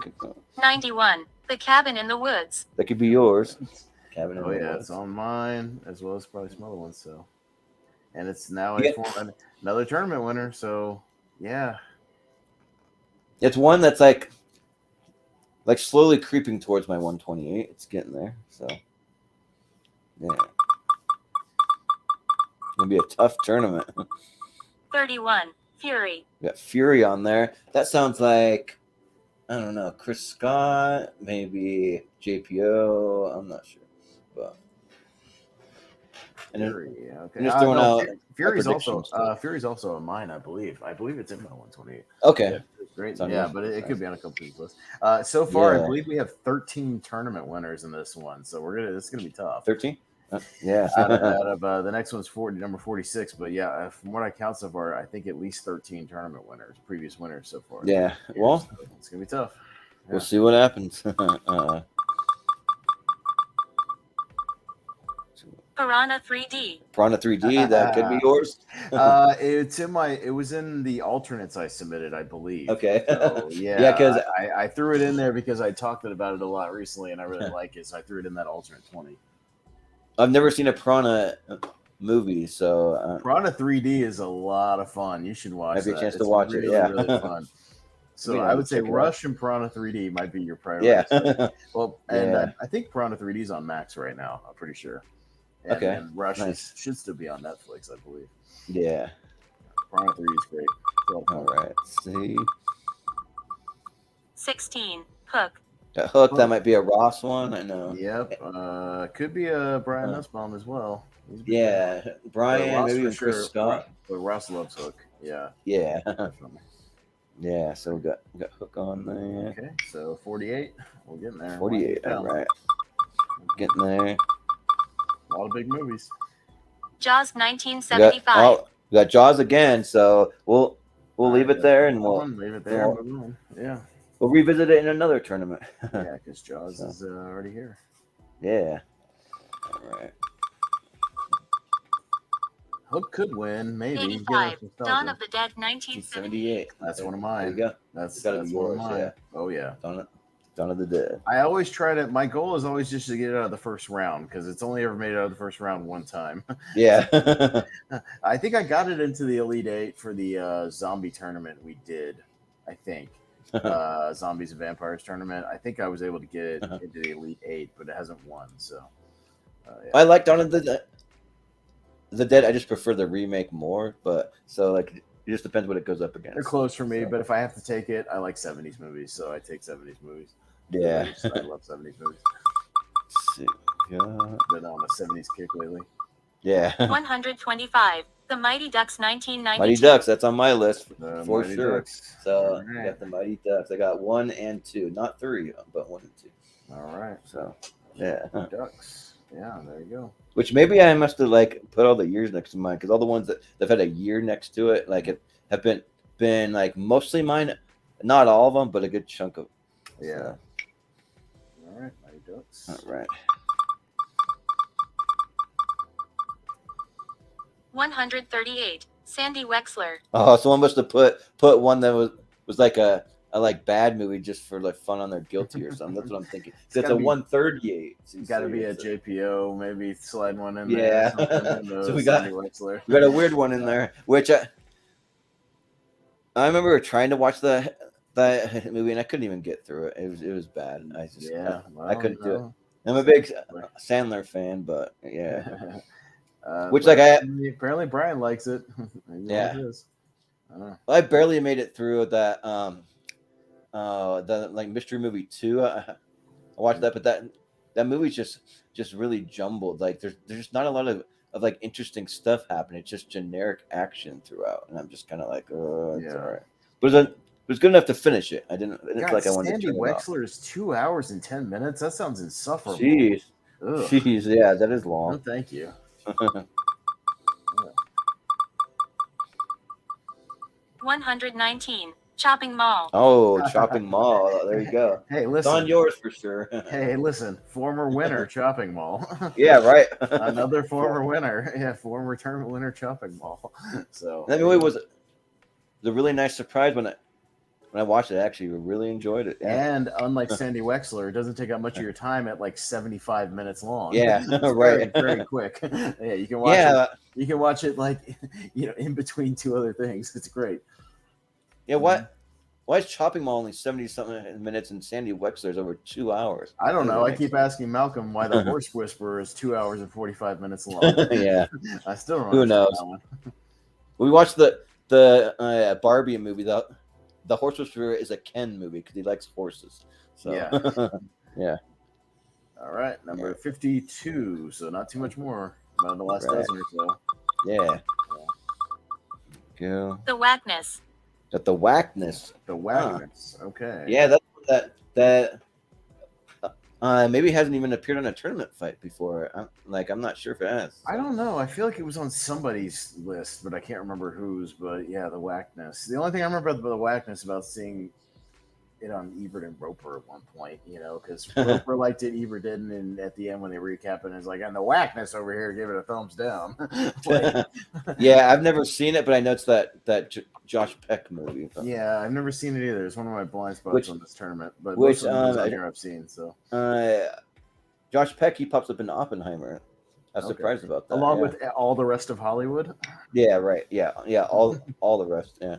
F: 91. The Cabin in the Woods.
D: That could be yours. Cabin in the
E: Yeah,
D: Woods.
E: it's on mine as well as probably some other ones. So, and it's now
D: Yeah.
E: another tournament winner. So, yeah,
D: It's one that's like slowly creeping towards my 128. It's getting there. So, yeah. It's gonna be a tough tournament.
F: 31. Fury.
D: We got Fury on there. That sounds like, I don't know, Chris Scott, maybe JPO. I'm not sure, but
E: Fury. Okay,
D: just throwing out
E: Fury's also
D: predictions,
E: Fury's also on mine. I believe it's in my 128.
D: okay.
E: Yeah, it's great.
D: On
E: Yeah,
D: yours.
E: but it could be on a couple of lists. So far,
D: Yeah.
E: I believe we have 13 tournament winners in this one. So this is gonna be tough.
D: 13. Yeah.
E: out of the next one's number 46, but yeah, from what I count so far, I think at least 13 tournament winners, previous winners so far.
D: Yeah. Well,
E: so it's gonna be tough.
D: we'll see what happens.
F: Piranha 3D.
D: Piranha 3D, that could be yours.
E: It was in the alternates I submitted, I believe.
D: Okay.
E: So, yeah.
D: Yeah, 'cause
E: I threw it in there because I talked about it a lot recently, and I really like it, so I threw it in that alternate 20.
D: I've never seen a Piranha movie, so
E: Piranha 3D is a lot of fun. You should watch
D: Have a
E: that.
D: chance to
E: It's
D: watch it,
E: really,
D: yeah.
E: really fun. So
D: Yeah,
E: I would say
D: check it out.
E: Rush and Piranha 3D might be your priority.
D: yeah.
E: Well, and
D: Yeah.
E: I think Piranha 3D is on Max right now. I'm pretty sure. And,
D: Okay,
E: And Rush
D: nice.
E: should still be on Netflix, I believe.
D: Yeah.
E: Piranha 3D is great. It's a lot of fun.
D: All right. Let's see.
F: 16. Hook.
D: That Hook, that might be a Ross one. I know.
E: Yep. Could be a Brian Nussbaum as well. He's been
D: Yeah.
E: good.
D: Brian,
E: Ross
D: maybe
E: for
D: even Chris
E: sure.
D: Scott.
E: But Ross loves Hook. Yeah.
D: Yeah.
E: Definitely.
D: Yeah. So we got Hook on there.
E: Okay. So 48. We're getting there.
D: 48. All right. Getting there.
E: A lot of big movies.
F: Jaws
D: We got,
F: 1975.
D: we got Jaws again, so we'll leave it there and we'll
E: Leave it there.
D: we'll-
E: Move on. Yeah.
D: we'll revisit it in another tournament.
E: Yeah, because Jaws is already here.
D: Yeah. All right.
E: Hook could win, maybe.
F: 85. Dawn of the Dead 1978.
D: 78.
E: That's one of
D: There
E: mine.
D: you go.
E: That's
D: gotta be
E: one of
D: yours,
E: mine.
D: yeah.
E: Oh yeah.
D: Dawn of the Dead.
E: I always try to. My goal is always just to get it out of the first round because it's only ever made it out of the first round one time.
D: Yeah.
E: I think I got it into the Elite Eight for the zombie tournament we did. I think Zombies and Vampires tournament. I think I was able to get it into the Elite Eight, but it hasn't won. So yeah.
D: I like Dawn of the Dead. I just prefer the remake more, but so like it just depends what it goes up against.
E: They're close for me,
D: So,
E: but if I have to take it, I like 70s movies, so I take 70s movies.
D: yeah.
E: I love 70s movies.
D: Let's see. Yeah.
E: Been on a 70s kick lately.
D: Yeah.
F: 125. The Mighty Ducks 1992.
D: Mighty Ducks. That's on my list
E: The
D: for
E: Mighty
D: sure.
E: Ducks.
D: So
E: All
D: I
E: right.
D: got the Mighty Ducks. I got 1 and 2, not 3, but 1 and 2.
E: All right.
D: So yeah.
E: Ducks. Yeah, there you go.
D: Which maybe I must have like put all the years next to mine because all the ones that have had a year next to it like have been like mostly mine, not all of them, but a good chunk of.
E: Yeah.
D: So,
E: All right, Mighty Ducks.
D: all right.
F: 138. Sandy Wexler.
D: Oh, someone must have put one that was like a like bad movie just for like fun on their guilty or something. That's what I'm thinking. It's a
E: gotta be-
D: 138.
E: It's got to be a
D: it's
E: JPO, maybe slide one in
D: Yeah.
E: there.
D: So we got-
E: Sandy Wexler.
D: We got a weird one in there, which I remember trying to watch that movie and I couldn't even get through it. It was bad. I just
E: Yeah,
D: I couldn't do it.
E: well,
D: I'm a big Sandler fan, but yeah. Which,
E: but
D: like, I-
E: apparently Brian likes it. Maybe
D: Yeah.
E: it is. I don't know.
D: I barely made it through that the like mystery movie 2. I watched that, but that movie's just really jumbled. Like there's just not a lot of like interesting stuff happening. It's just generic action throughout, and I'm just kind of like, oh, it's
E: Yeah.
D: all right. But it was good enough to finish it. I didn't
E: God,
D: like I wanted
E: Sandy
D: to turn it off.
E: Wexler is 2 hours and 10 minutes. That sounds insufferable.
D: Jeez,
E: Ugh.
D: jeez, yeah, that is
E: No,
D: long.
E: thank you.
F: 119. Chopping Mall.
D: Oh, Chopping Mall. There you go.
E: Hey,
D: It's
E: listen.
D: on yours for sure.
E: Hey, listen. Former winner, Chopping Mall.
D: Yeah, right.
E: Another former winner. Yeah, former tournament winner, Chopping Mall. So
D: That movie was a really nice surprise when I watched it. I actually really enjoyed it. Yeah,
E: And unlike Sandy Wexler, it doesn't take up much of your time at like 75 minutes long.
D: Yeah,
E: It's
D: right.
E: Very, very quick. Yeah, you can watch it.
D: yeah,
E: You can watch it like in between two other things. It's great.
D: yeah. Why is Chopping Mall only 70-something minutes and Sandy Wexler's over 2 hours?
E: I don't know. I
D: Anyway.
E: keep asking Malcolm why the Horse Whisperer is 2 hours and 45 minutes long.
D: Yeah,
E: I still don't
D: Who
E: understand
D: knows?
E: that one.
D: we watched the Barbie movie. The Horse Whisperer is a Ken movie because he likes horses. So
E: Yeah.
D: yeah.
E: All right, number 52. So not too much more. About the last
D: Right.
E: dozen or so.
D: Yeah. Go.
F: The Whackness.
D: Got the Whackness.
E: The Wagners. Okay.
D: Yeah, that's that maybe hasn't even appeared on a tournament fight before. I'm not sure if it has.
E: I don't know. I feel like it was on somebody's list, but I can't remember whose. But yeah, the Whackness. The only thing I remember about the Whackness about seeing it on Ebert and Roper at one point, because Roper liked it, Ebert didn't, and at the end when they recap it, it's like, and the Whackness over here gave it a thumbs down. Like,
D: Yeah, I've never seen it, but I know it's that Josh Peck movie.
E: yeah, I've never seen it either. It's one of my blind spots
D: Which-
E: on this tournament, but
D: which,
E: most of the ones
D: I
E: on
D: don't-
E: here I've seen. So
D: Josh Peck, he pops up in Oppenheimer. I was
E: Okay.
D: surprised about that.
E: along
D: yeah.
E: with all the rest of Hollywood,
D: Yeah, right. Yeah. All the rest. Yeah.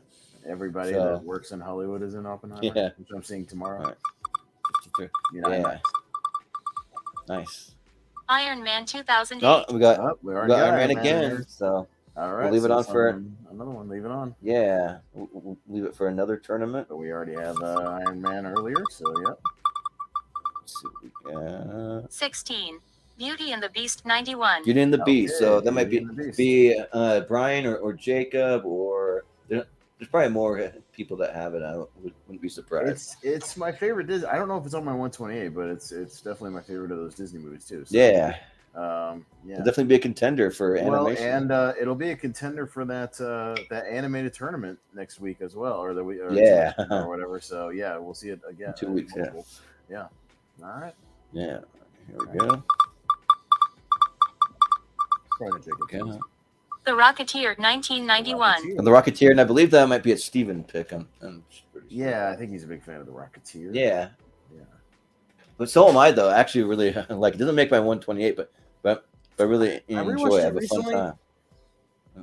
E: everybody
D: So-
E: that works in Hollywood is in Oppenheimer,
D: Yeah.
E: which I'm seeing tomorrow.
D: Right.
E: Yeah.
D: Nice.
F: Iron Man 2008.
D: Oh, we got
E: Oh, we
D: we
E: already
D: got
E: got
D: Iron Man
E: Iron Man
D: again.
E: here.
D: So
E: All right,
D: leave it on
E: it's
D: for-
E: another one. Leave it on.
D: yeah, we'll leave it for another tournament.
E: But we already have Iron Man earlier, so yep.
D: Let's see what we got.
F: 16. Beauty and the Beast 91.
D: Beauty and the Beast. So
E: Okay,
D: that might
E: Beauty and the Beast.
D: be Brian or Jacob or there's probably more people that have it. I wouldn't be surprised.
E: It's my favorite Disney. I don't know if it's on my 128, but it's definitely my favorite of those Disney movies too. So,
D: Yeah,
E: yeah.
D: it'll definitely be a contender for
E: Well,
D: animation.
E: and it'll be a contender for that animated tournament next week as well, or
D: Yeah.
E: or whatever. So yeah, we'll see it again.
D: 2 weeks, yeah.
E: Yeah. All right.
D: Yeah, here we go.
E: Probably Jacob.
D: Okay.
F: The Rocketeer, 1991.
D: And the Rocketeer, and I believe that might be a Steven pick. I'm pretty sure.
E: Yeah, I think he's a big fan of the Rocketeer.
D: Yeah.
E: Yeah.
D: But so am I, though. Actually, really like it. Doesn't make my 128, but I really enjoy it. I have a fun time.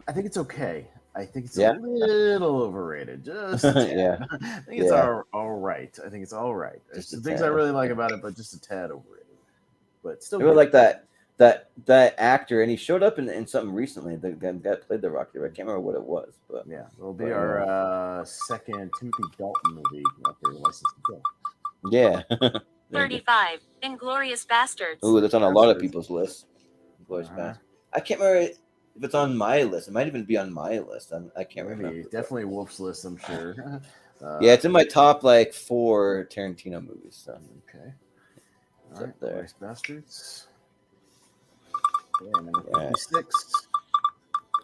E: I think it's okay. I think it's
D: Yeah.
E: a little overrated. Just a tad.
D: Yeah.
E: I think it's all right. I think it's all right. There's
D: Just a
E: some things
D: tad.
E: I really like about it, but just a tad overrated. But still
D: I really
E: good.
D: like that actor, and he showed up in something recently. The guy that played the Rocketeer. I can't remember what it was, but
E: Yeah, it'll be our second Timothy Dalton movie after License to Kill.
D: yeah.
F: 35. Inglorious Bastards.
D: Ooh, that's on a lot of
E: Bastards.
D: people's lists. Glorious
E: Uh-huh.
D: Bastards. I can't remember if it's on my list. It might even be on my list. I can't
E: Maybe.
D: remember.
E: Definitely Wolf's list, I'm sure.
D: Yeah, it's in my top like 4 Tarantino movies. So
E: Okay.
D: It's
E: All
D: up
E: right,
D: there.
E: Glorious Bastards. Yeah, number
D: Yeah.
E: 56.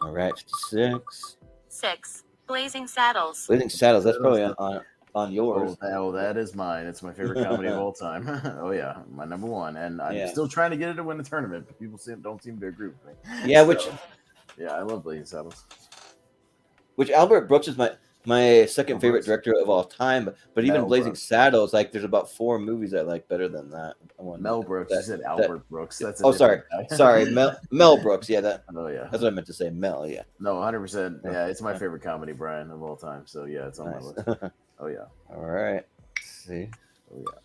D: all right, 56.
F: 6. Blazing Saddles.
D: Blazing Saddles. That's probably
E: Saddles.
D: on yours.
E: That is mine. It's my favorite comedy of all time. Oh yeah, my number one, and I'm
D: Yeah.
E: still trying to get it to win the tournament, but people don't seem to agree with me.
D: Yeah,
E: So, yeah, I love Blazing Saddles.
D: which Albert Brooks is my second
E: Mel
D: favorite
E: Brooks.
D: director of all time. But even
E: Mel
D: Blazing
E: Brooks.
D: Saddles, like there's about 4 movies I like better than that.
E: Mel Brooks. You said Albert Brooks. That's a
D: Oh, sorry,
E: different guy.
D: sorry, Mel Brooks. Yeah,
E: Oh yeah.
D: that's what I meant to say. Mel. Yeah.
E: No, 100%. Yeah, it's my favorite comedy, Brian, of all time. So yeah, it's on my list.
D: Nice.
E: Oh yeah.
D: All right. Let's see.
E: Oh yeah.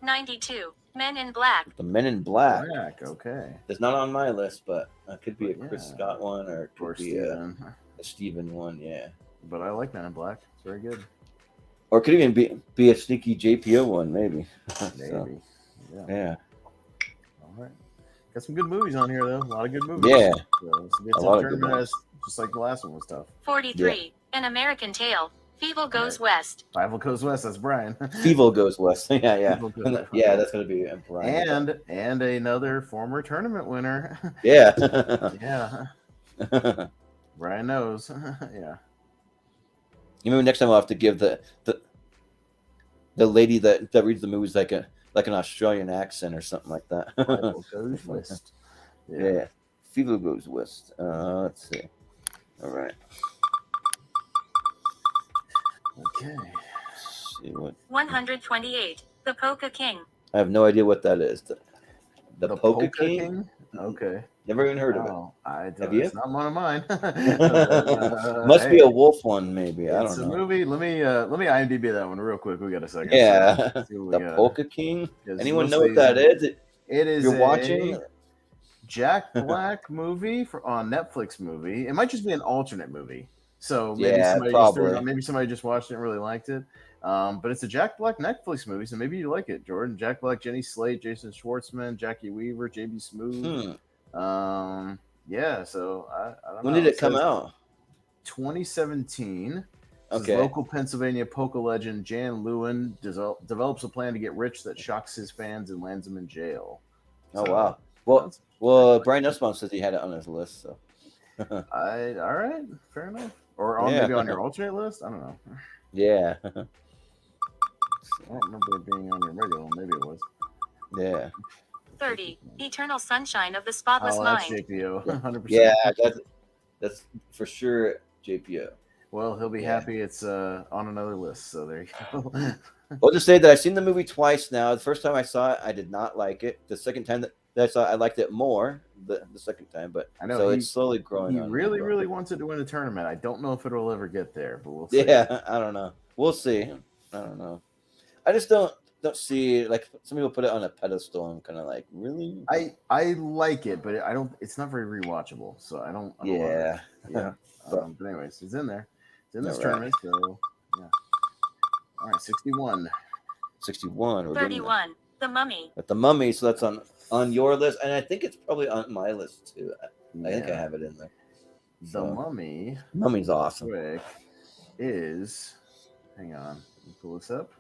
F: 92. Men in Black.
D: The Men in Black.
E: Black. Okay.
D: It's not on my list, but it could be a Chris
E: Yeah.
D: Scott one or it
E: Poor
D: could be a
E: Steven.
D: Steven one. Yeah.
E: But I like Men in Black. It's very good.
D: Or it could even be a sneaky JPO one, maybe.
E: Maybe.
D: So,
E: Yeah.
D: yeah.
E: All right. Got some good movies on here, though. A lot of good movies.
D: Yeah.
E: So it's a good
D: A lot of good
E: tournament,
D: ones.
E: just like the last one was tough.
F: 43. An American Tale. Fievel Goes West.
E: Five Goes West. That's Brian.
D: Feeble goes west. Yeah, yeah.
E: Feeble goes west.
D: Yeah, that's gonna be a Brian.
E: and another former tournament winner.
D: Yeah.
E: Yeah. Brian knows. Yeah.
D: You remember next time I'll have to give the lady that reads the movies like an Australian accent or something like that.
E: Five Goes West.
D: Yeah. Fever goes west. Let's see. All right.
E: Okay.
D: Let's see what
F: 128. The Polka King.
D: I have no idea what that is. The Polka
E: Polka
D: King?
E: Okay.
D: Never even heard of it.
E: Oh, I don't,
D: Have you?
E: It's not one of mine.
D: Must be
E: Hey,
D: a wolf one, maybe. I
E: it's
D: don't
E: a
D: know.
E: movie. Let me IMDb that one real quick. We got a second.
D: Yeah.
E: So, see what we
D: The
E: got.
D: Polka King?
E: 'Cause
D: Anyone know
E: mostly-
D: what that is?
E: It is
D: You're
E: a
D: watching?
E: Jack Black movie on Netflix movie. It might just be an alternate movie. So maybe
D: Yeah,
E: somebody just threw it
D: probably.
E: on. Maybe somebody just watched it and really liked it. But it's a Jack Black Netflix movie, so maybe you like it, Jordan. Jack Black, Jenny Slate, Jason Schwartzman, Jackie Weaver, JB Smoove. Yeah, so I don't know.
D: When did it come
E: says
D: out?
E: 2017. This is
D: Okay.
E: local Pennsylvania polka legend Jan Lewin develops a plan to get rich that shocks his fans and lands him in jail.
D: Oh,
E: So,
D: wow. Well, Brian Nussbaum says he had it on his list, so.
E: all right, fair enough. Or
D: Yeah.
E: maybe on your alternate list. I don't know.
D: Yeah.
E: I don't remember it being on your regular one. Maybe it was.
D: Yeah.
F: 30. Eternal Sunshine of the Spotless
E: Oh, that's
F: Mind.
E: JPO. 100%.
D: Yeah, that's for sure JPO.
E: Well, he'll be
D: Yeah.
E: happy it's on another list. So there you go.
D: I'll just say that I've seen the movie twice now. The first time I saw it, I did not like it. The second time that I saw it, I liked it more the second time. But
E: I know
D: so
E: he-
D: it's slowly growing
E: He
D: on me,
E: really,
D: but-
E: really wants it to win a tournament. I don't know if it'll ever get there, but we'll see.
D: Yeah, I don't know. We'll see. I don't know. I just don't see, like, some people put it on a pedestal and kind of like, really?
E: I like it, but I don't. It's not very rewatchable, so I don't love it.
D: Yeah.
E: Yeah. But anyways, it's in there. It's in this
D: All right.
E: tournament. So yeah. All right, 61.
D: 61. We're getting there.
F: 31. The Mummy.
D: But the Mummy, so that's on your list, and I think it's probably on my list too. I think I
E: Yeah.
D: have it in there.
E: The
D: So,
E: Mummy.
D: Mummy's awesome.
E: Quick is. Hang on. Let me pull this up.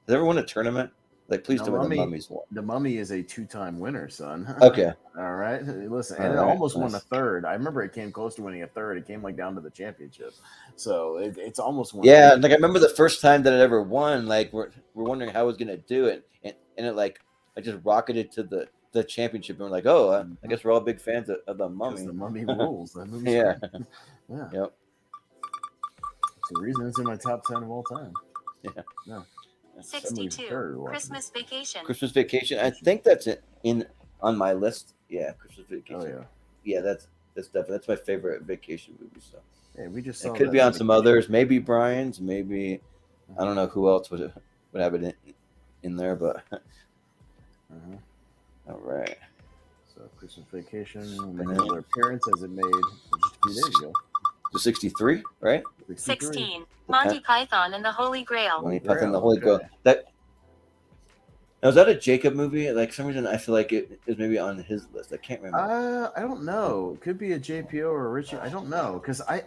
D: Has ever won a tournament? Like, please
E: No,
D: tell me the
E: Mummy-
D: Mummy's won.
E: The Mummy is a 2-time winner, son.
D: Okay.
E: All right. Listen, and
D: All
E: it
D: right,
E: almost won a
D: nice.
E: third. I remember it came close to winning a third. It came like down to the championship. So it's almost won.
D: Yeah, like I remember the first time that it ever won. Like we're wondering how it was gonna do it, and it like I just rocketed to the the championship, and we're like, oh, I guess we're all big fans of the Mummy.
E: The Mummy rules. That movie's
D: Yeah.
E: great. Yeah.
D: Yep.
E: It's the reason it's in my top 10 of all time.
D: Yeah.
E: Yeah.
F: 62. Christmas Vacation.
D: Christmas Vacation. I think that's in on my list. Yeah, Christmas Vacation.
E: Oh yeah.
D: Yeah, that's definitely that's my favorite vacation movie. So
E: Yeah, we just saw
D: it could
E: that
D: be on
E: movie.
D: some others, maybe Brian's, maybe I don't know who else would have it in there, but
E: Uh-huh.
D: all right.
E: So Christmas Vacation made another appearance as it made just a few days ago.
D: The 63, right?
F: 16. Monty Python and the Holy Grail.
D: Monty Python, the Holy Grail. Now, is that a Jacob movie? Like, for some reason, I feel like it is maybe on his list. I can't remember.
E: I don't know. It could be a JPO or a Richie. I don't know because I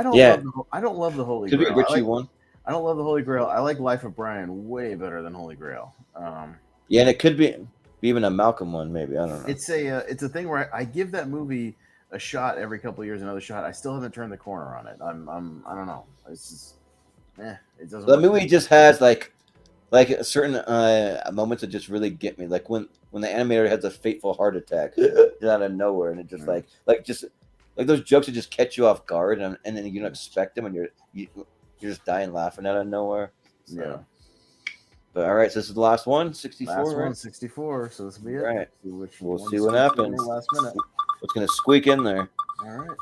E: don't love the Holy
D: Could
E: Grail.
D: be a Richie one.
E: I don't love the Holy Grail. I like Life of Brian way better than Holy Grail.
D: Yeah, and it could be even a Malcolm one, maybe. I don't know.
E: It's a thing where I give that movie a shot every couple of years, another shot. I still haven't turned the corner on it. I don't know. It's just, it doesn't.
D: The movie just has like a certain moments that just really get me. Like when the animator has a fateful heart attack out of nowhere, and it just like those jokes that just catch you off guard, and then you don't expect them, and you're just dying laughing out of nowhere. So.
E: Yeah.
D: But all right, so this is the last one, 64.
E: Last
D: right?
E: one, 64. So this will be it.
D: Right.
E: We'll
D: see what happens.
E: Last minute.
D: What's gonna squeak in there?
E: All right.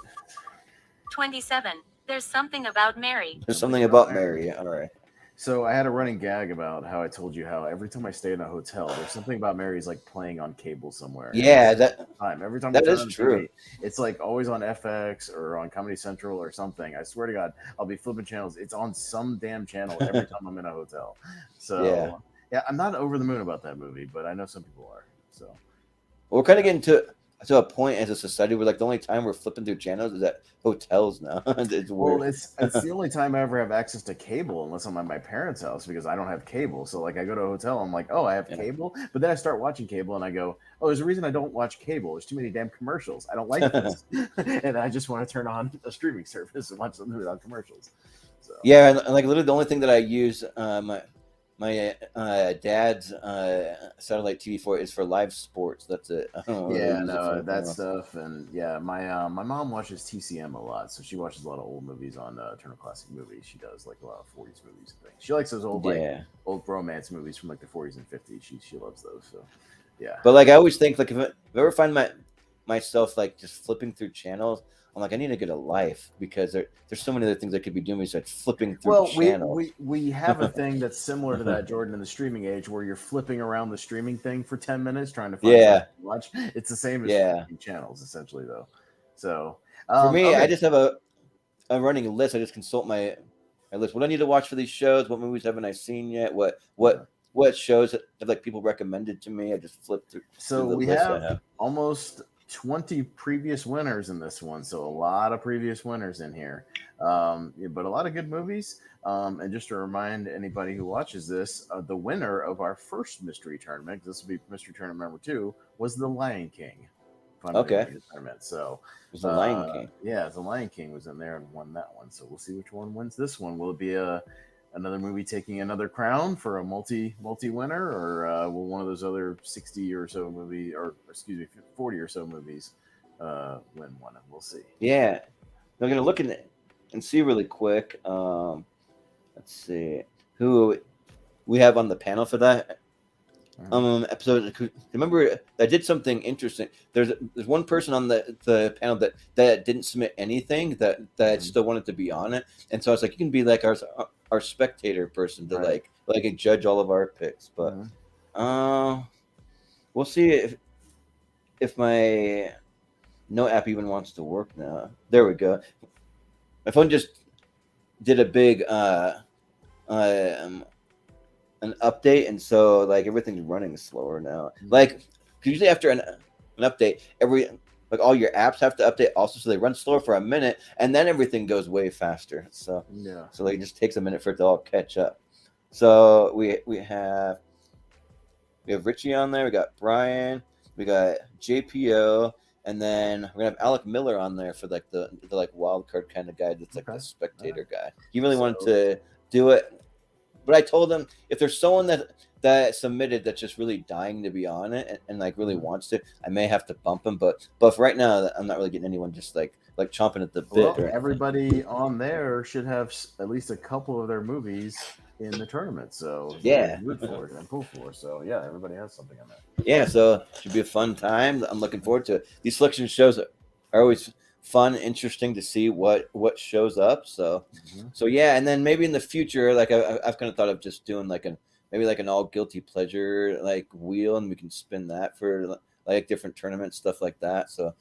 F: 27. There's something about Mary.
D: There's something about Mary. All right.
E: So I had a running gag about how I told you how every time I stay in a hotel, there's something about Mary's like playing on cable somewhere.
D: Yeah,
E: Every time
D: that
E: I turn
D: is
E: on the
D: true.
E: TV, it's like always on FX or on Comedy Central or something. I swear to God, I'll be flipping channels. It's on some damn channel every time I'm in a hotel. So yeah, I'm not over the moon about that movie, but I know some people are. So
D: we're kind of getting to a point as a society where like the only time we're flipping through channels is at hotels now. It's weird.
E: well, it's the only time I ever have access to cable unless I'm at my parents' house because I don't have cable. So like I go to a hotel, I'm like, oh, I have cable, but then I start watching cable and I go, oh, there's a reason I don't watch cable. There's too many damn commercials. I don't like this, and I just want to turn on a streaming service and watch something without commercials. So
D: Yeah, and like literally the only thing that I use my dad's satellite TV for is for live sports. That's it. I don't know
E: yeah,
D: use it
E: no,
D: for
E: that
D: anything
E: stuff, and yeah, my mom watches TCM a lot, so she watches a lot of old movies on Turner Classic Movies. She does like a lot of 40s movies and things. She likes those old old romance movies from like the 40s and 50s. She loves those. So yeah.
D: But like I always think like if I ever find myself like just flipping through channels, I'm like I need to get a life because there's so many other things I could be doing besides flipping through channels.
E: We have a thing that's similar to that, Jordan, in the streaming age, where you're flipping around the streaming thing for 10 minutes trying to find something to watch. It's the same as flipping channels, essentially, though. So
D: for me, I just have a running list. I just consult my list. What do I need to watch for these shows? What movies haven't I seen yet? What shows have like people recommended to me? I just flip through.
E: So we have almost 20 previous winners in this one, so a lot of previous winners in here, but a lot of good movies. And just to remind anybody who watches this, the winner of our first mystery tournament, this will be mystery tournament number 2, was The Lion King.
D: Okay.
E: Tournament. So
D: it was The Lion King.
E: Yeah, The Lion King was in there and won that one. So we'll see which one wins this one. Will it be another movie taking another crown for a multi winner, or will one of those other 60 or so movie, or excuse me, 40 or so movies win one? We'll see.
D: Yeah, I'm gonna look and see really quick. Let's see who we have on the panel for that episode. Remember, I did something interesting. There's one person on the panel that didn't submit anything that still wanted to be on it, and so I was like, you can be like our spectator person to like judge all of our picks, but we'll see if my note app even wants to work now. There we go. My phone just did a big an update, and so like everything's running slower now. Like usually after an update, all your apps have to update also, so they run slower for a minute, and then everything goes way faster. So like it just takes a minute for it to all catch up. So we have Richie on there. We got Brian. We got JPO, and then we're gonna have Alec Miller on there for like the like wild card kind of guy. That's like the spectator guy. He really wanted to do it, but I told him if there's someone that that submitted that's just really dying to be on it and like really wants to, I may have to bump him. But for right now, I'm not really getting anyone just like chomping at the bit.
E: Well,
D: or anything.
E: everybody on there should have at least a couple of their movies in the tournament, so
D: Yeah.
E: root for it and pull for. So yeah, everybody has something on there.
D: Yeah, so it should be a fun time. I'm looking forward to it. These selection shows are always fun, interesting to see what shows up. So so yeah, and then maybe in the future, like I've kind of thought of just doing like maybe like an all guilty pleasure like wheel, and we can spin that for like different tournaments, stuff like that. So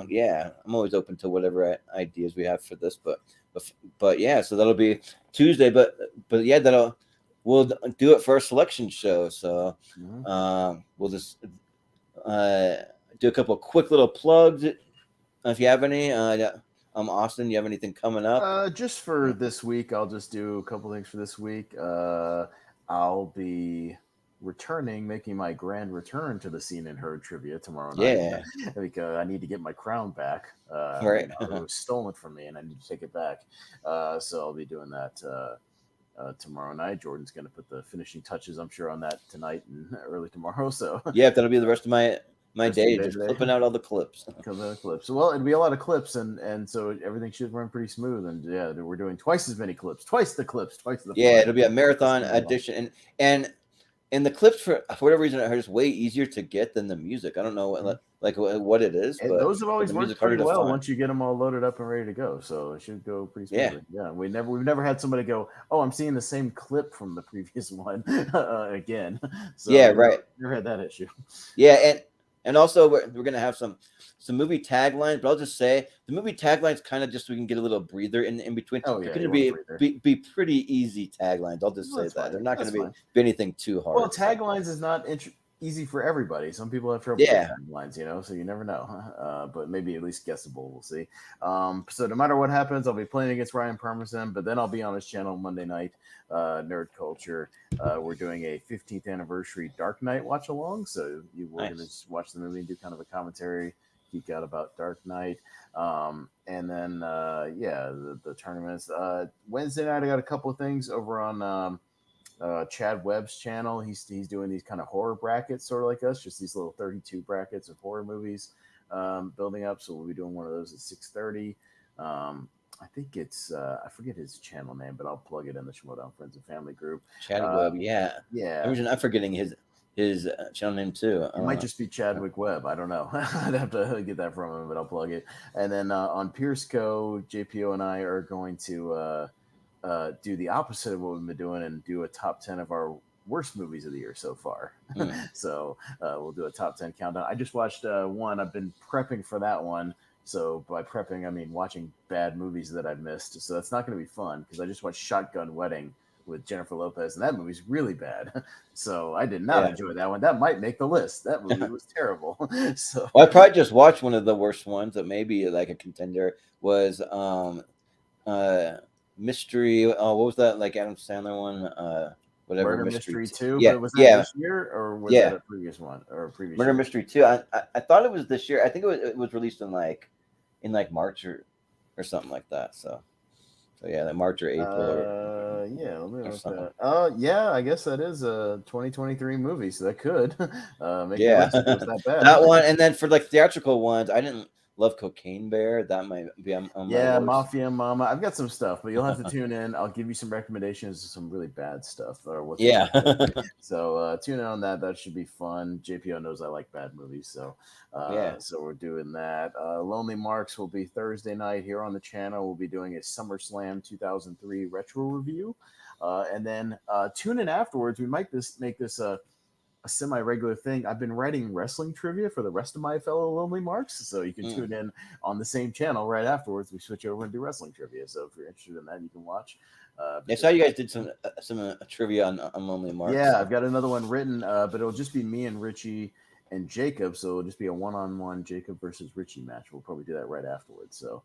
D: yeah, I'm always open to whatever ideas we have for this. But yeah, so that'll be Tuesday. But yeah, we'll do it for our selection show. So we'll just do a couple of quick little plugs if you have any. Austin, you have anything coming up?
E: Just for this week, I'll just do a couple things for this week. I'll be making my grand return to the Seen and Heard trivia tomorrow night.
D: Yeah.
E: Because I need to get my crown back.
D: Right.
E: It was stolen from me, and I need to take it back. So I'll be doing that tomorrow night. Jordan's going to put the finishing touches, I'm sure, on that tonight and early tomorrow. So
D: yeah, that'll be the rest of my day, just clipping out all the clips.
E: Well, it'll be a lot of clips, and so everything should run pretty smooth. And yeah, we're doing twice as many clips, twice the fun.
D: Yeah, it'll be a marathon edition, and the clips for whatever reason are just way easier to get than the music. I don't know what it is, but
E: those have always worked pretty well once you get them all loaded up and ready to go. So it should go pretty smoothly. Yeah, we've never had somebody go, "Oh, I'm seeing the same clip from the previous one again." So
D: yeah, right.
E: Never had that issue.
D: Yeah, and also we're gonna have some movie taglines, but I'll just say the movie taglines kind of just so we can get a little breather in between.
E: Oh, yeah,
D: they're gonna be pretty easy taglines. I'll just say that
E: fine.
D: They're not gonna be anything too hard.
E: Well, taglines is not easy for everybody. Some people have trouble with taglines, so you never know. But maybe at least guessable. We'll see. So no matter what happens, I'll be playing against Ryan Parmesan, but then I'll be on his channel Monday night, Nerd Culture. We're doing a 15th anniversary Dark Knight watch along. So we're going to just watch the movie and do kind of a commentary, geek out about Dark Knight. And then, the tournaments. Wednesday night, I got a couple of things over on Chad Webb's channel. He's doing these kind of horror brackets, sort of like us, just these little 32 brackets of horror movies building up. So we'll be doing one of those at 6:30. I think it's I forget his channel name, but I'll plug it in the Schmodown Friends and Family group.
D: Chad Webb, yeah. I'm forgetting his channel name too.
E: It might just be Chadwick Webb. I don't know. I'd have to get that from him, but I'll plug it. And then on PierceCo, JPO and I are going to do the opposite of what we've been doing and do a top 10 of our worst movies of the year so far. So we'll do a top 10 countdown. I just watched one. I've been prepping for that one. So by prepping, I mean watching bad movies that I've missed. So that's not going to be fun because I just watched Shotgun Wedding with Jennifer Lopez, and that movie's really bad. So I did not enjoy that one. That might make the list. That movie was terrible. So
D: I probably just watched one of the worst ones that maybe like a contender was Mystery. What was that? Like Adam Sandler one? Whatever.
E: Murder Mystery 2.
D: Yeah,
E: but was that this year or was that a previous one or a previous
D: Murder
E: year?
D: Mystery 2? I thought it was this year. I think it was released in like March or something like that. So yeah, like March or April.
E: Let me look that. Yeah, I guess that is a 2023 movie, so that could make the list if it was that bad.
D: That one, and then for like theatrical ones, I didn't love Cocaine Bear. That might be on my list.
E: Mafia Mama. I've got some stuff, but you'll have to tune in. I'll give you some recommendations of some really bad stuff. So tune in on that. That should be fun. JPO knows I like bad movies, so so we're doing that. Lonely Marks will be Thursday night here on the channel. We'll be doing a SummerSlam 2003 retro review, and then tune in afterwards. We might make this a semi-regular thing. I've been writing wrestling trivia for the rest of my fellow Lonely Marks, so you can tune in on the same channel right afterwards. We switch over and do wrestling trivia, so if you're interested in that, you can watch.
D: I saw you guys did some trivia on Lonely Marks.
E: Yeah, I've got another one written, but it'll just be me and Richie and Jacob, so it'll just be a one-on-one Jacob versus Richie match. We'll probably do that right afterwards. So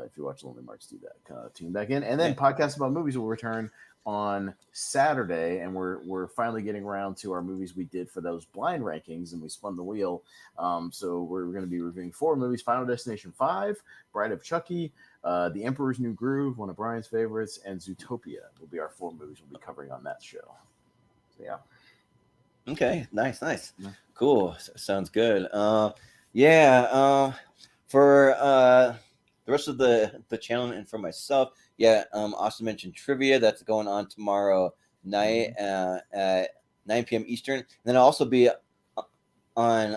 E: if you watch Lonely Marks, do that. Tune back in, and then Podcast About Movies will return on Saturday, and we're finally getting around to our movies we did for those blind rankings, and we spun the wheel. So we're going to be reviewing 4 movies: Final Destination 5, Bride of Chucky, The Emperor's New Groove, one of Brian's favorites, and Zootopia will be our 4 movies we'll be covering on that show. So yeah.
D: Okay, nice.
E: Yeah.
D: Cool. Sounds good. Yeah. For the rest of the channel and for myself, yeah. Austin mentioned trivia that's going on tomorrow night at 9 p.m. Eastern. And then I'll also be on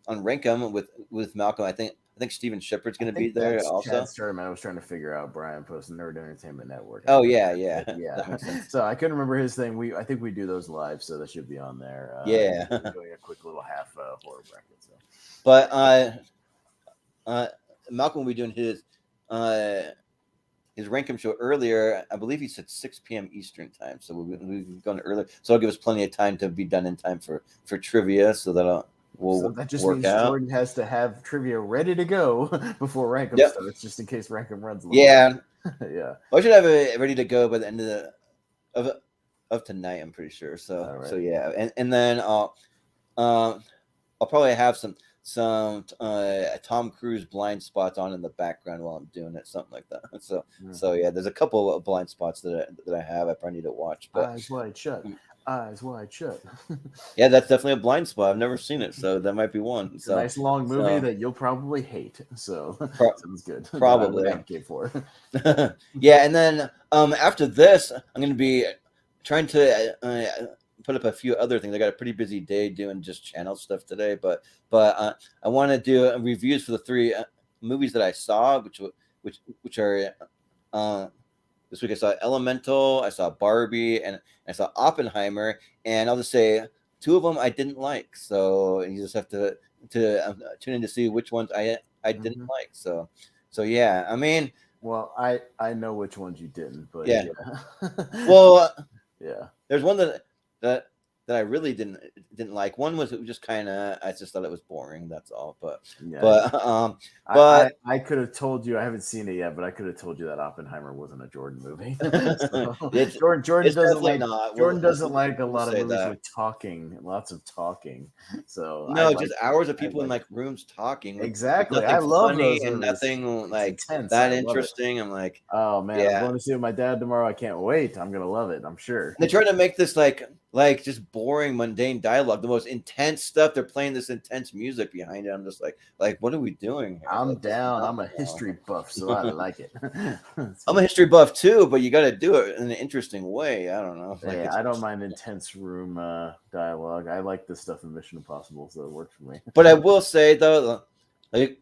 D: Rankum with Malcolm. I think Steven Shepard's going to be there
E: That's
D: also.
E: Chad's tournament. I was trying to figure out. Brian posted Nerd Entertainment Network.
D: Oh yeah.
E: Yeah.
D: That makes sense.
E: So I couldn't remember his thing. I think we do those live, so that should be on there.
D: Yeah.
E: Doing a quick little half horror bracket. So.
D: But Malcolm will be doing his Rankum show earlier. I believe he said 6 p.m. Eastern time, so we'll be going earlier. So it'll give us plenty of time to be done in time for trivia. So that will
E: that just
D: work
E: means
D: out.
E: Jordan has to have trivia ready to go before Rankum
D: Yep.
E: starts, just in case Rankum runs a little
D: Yeah,
E: bit. Yeah.
D: I should have it ready to go by the end of tonight. I'm pretty sure. So
E: Right.
D: so yeah, and then I'll probably have some Tom Cruise blind spots on in the background while I'm doing it, something like that. So yeah, there's a couple of blind spots that I have. I probably need to watch. But
E: Eyes wide shut. Eyes wide shut.
D: yeah, that's definitely a blind spot. I've never seen it, so that might be one.
E: It's
D: So
E: a nice long movie that you'll probably hate. So sounds good.
D: Probably.
E: I would advocate for.
D: Yeah, and then after this, I'm going to be trying to put up a few other things. I got a pretty busy day doing just channel stuff today, but I want to do reviews for the 3 movies that I saw, which are this week. I saw Elemental, I saw Barbie, and I saw Oppenheimer. And I'll just say 2 of them I didn't like. So you just have to tune in to see which ones I didn't like. So yeah, I mean,
E: Well, I know which ones you didn't, but
D: Yeah.
E: yeah.
D: well,
E: Yeah.
D: there's one that I really didn't like. One was just kind of, I just thought it was boring. That's all. But
E: I could have told you. I haven't seen it yet, but I could have told you that Oppenheimer wasn't a Jordan movie. So,
D: It's-
E: Jordan
D: it's
E: doesn't
D: definitely
E: like
D: not.
E: Jordan
D: We'll-
E: doesn't like a lot of
D: say
E: movies
D: that.
E: with talking, lots of talking. So
D: No,
E: I
D: just
E: like-
D: hours of
E: I
D: people in
E: like-
D: like rooms talking. with
E: Exactly.
D: nothing
E: I love
D: funny
E: those
D: and
E: movies.
D: nothing like
E: intense.
D: that
E: I love it.
D: interesting. I'm like,
E: Oh man,
D: Yeah.
E: I'm going to see it with my dad tomorrow. I can't wait. I'm gonna love it. I'm sure.
D: they try to make this like just boring, mundane dialogue. The most intense stuff. They're playing this intense music behind it. I'm just like what are we doing here?
E: I'm
D: Like,
E: down.
D: no,
E: I'm a
D: no.
E: history buff, so I like it.
D: I'm a history buff too, but you got to do it in an interesting way. I don't know. Like,
E: Yeah,
D: it's-
E: I don't mind intense room dialogue. I like this stuff in Mission Impossible, so it works for me.
D: But I will say though, like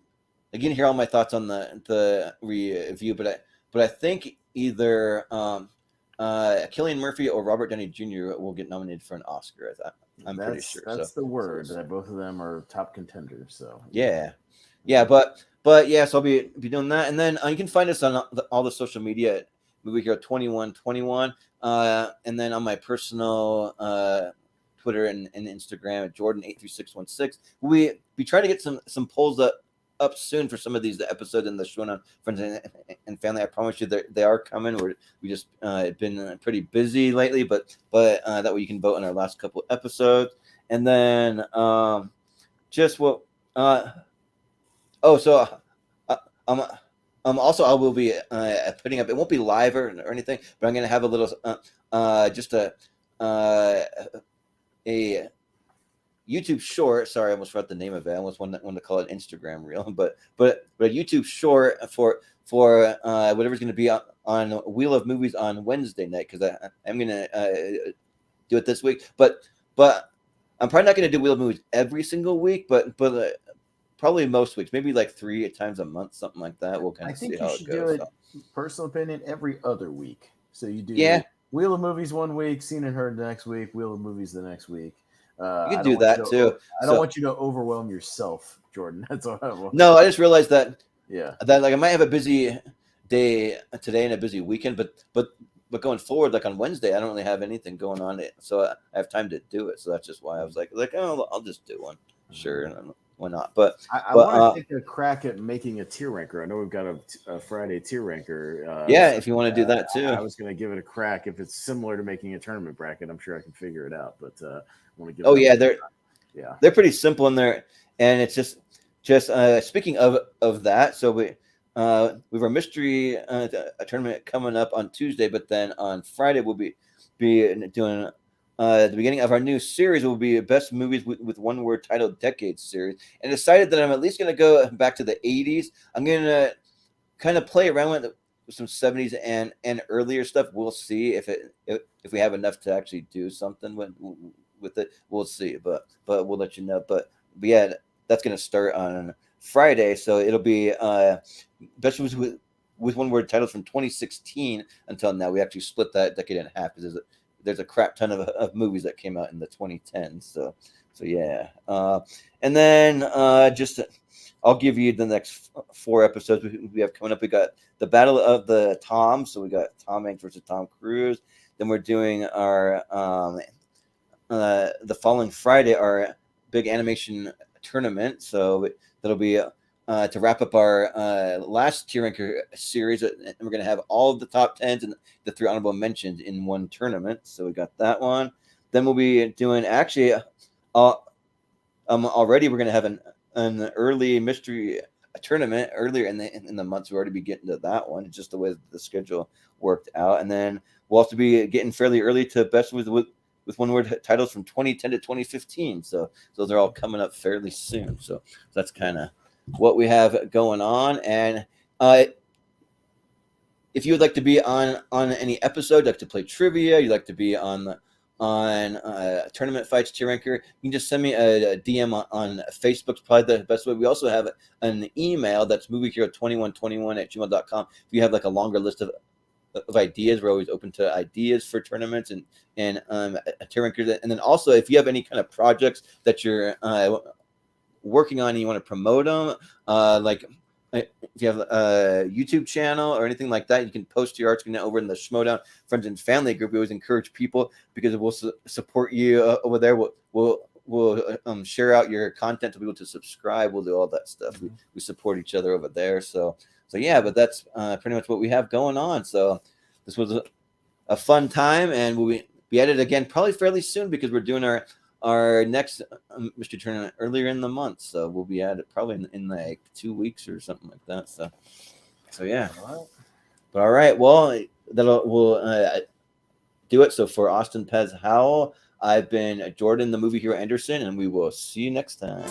D: you can hear all my thoughts on the review, but I think either Cillian Murphy or Robert Downey Jr. will get nominated for an Oscar. I'm pretty sure.
E: That's
D: so,
E: the word. That both of them are top contenders. So
D: yeah, but yeah. So I'll be doing that, and then you can find us on all the social media at Movie Hero 2121, and then on my personal Twitter and Instagram at Jordan83616. We'll be trying to get some polls up soon for some of these episodes in the show on Friends and Family. I promise you they are coming. We just been pretty busy lately, but that way you can vote on our last couple episodes, and then just what also also I will be putting up. It won't be live or anything, but I'm gonna have a little just a YouTube short. Sorry, I almost forgot the name of it. I almost wanted to call it Instagram reel, but a YouTube short for whatever's going to be on Wheel of Movies on Wednesday night, because I'm going to do it this week. But I'm probably not going to do Wheel of Movies every single week, but probably most weeks, maybe like 3 times a month, something like that. We'll kind
E: I
D: of
E: think
D: see how
E: you
D: it
E: should
D: goes.
E: do it. Personal opinion, every other week. So you do
D: Yeah.
E: Wheel of Movies one week, Seen and Heard the next week, Wheel of Movies the next week.
D: You
E: I
D: can
E: don't
D: do
E: want
D: that
E: you to-
D: too.
E: I don't want you to overwhelm yourself, Jordan. That's all I want.
D: No, I just realized that
E: Yeah.
D: like I might have a busy day today and a busy weekend, but going forward, like on Wednesday, I don't really have anything going on, so I have time to do it. So that's just why I was like, oh, I'll just do one. Sure, why not? But
E: I want to take a crack at making a tier ranker. I know we've got a Friday tier ranker.
D: yeah, if you want to do that too.
E: I was going to give it a crack. If it's similar to making a tournament bracket, I'm sure I can figure it out. But I want to give.
D: Oh
E: that
D: yeah,
E: a
D: they're pretty simple in there, and it's just speaking of that. So we have our mystery a tournament coming up on Tuesday, but then on Friday we'll be doing the beginning of our new series will be best movies with one word titled Decade series, and decided that I'm at least going to go back to the 80s. I'm going to kind of play around with some 70s and earlier stuff. We'll see if we have enough to actually do something with it. We'll see, but we'll let you know. But yeah, that's going to start on Friday, so it'll be best movies with one word titles from 2016 until now. We actually split that decade in half because there's a crap ton of movies that came out in the 2010s. So yeah. And then just I'll give you the next 4 episodes we have coming up. We got the Battle of the Toms. So we got Tom Hanks versus Tom Cruise. Then we're doing our the following Friday our big animation tournament. So that'll be to wrap up our last tier ranker series, and we're going to have all of the top 10s and the 3 honorable mentions in one tournament. So we got that one. Then we'll be doing actually already we're going to have an early mystery tournament earlier in the month. We'll already be getting to that one. It's just the way the schedule worked out. And then we'll also be getting fairly early to best with one word titles from 2010 to 2015. So those are all coming up fairly soon. So that's kind of what we have going on. And if you would like to be on any episode, like to play trivia, you'd like to be on Tournament Fights Tier Ranker, you can just send me a DM on Facebook. It's probably the best way. We also have an email that's moviehero2121@gmail.com. If you have like a longer list of ideas, we're always open to ideas for tournaments and tier rankers. And then also, if you have any kind of projects that you're working on and you want to promote them, like if you have a YouTube channel or anything like that, you can post your arts over in the Schmodown Friends and Family group. We always encourage people because we'll support you over there. We'll share out your content to people to subscribe. We'll do all that stuff. We support each other over there. So yeah, but that's pretty much what we have going on. So this was a fun time, and we'll be at it again probably fairly soon because we're doing our next mystery tournament earlier in the month. So we'll be at it probably in like 2 weeks or something like that. So yeah. But all right, well, we'll do it. So for Austin Pez Howell, I've been Jordan, the movie hero Anderson, and we will see you next time.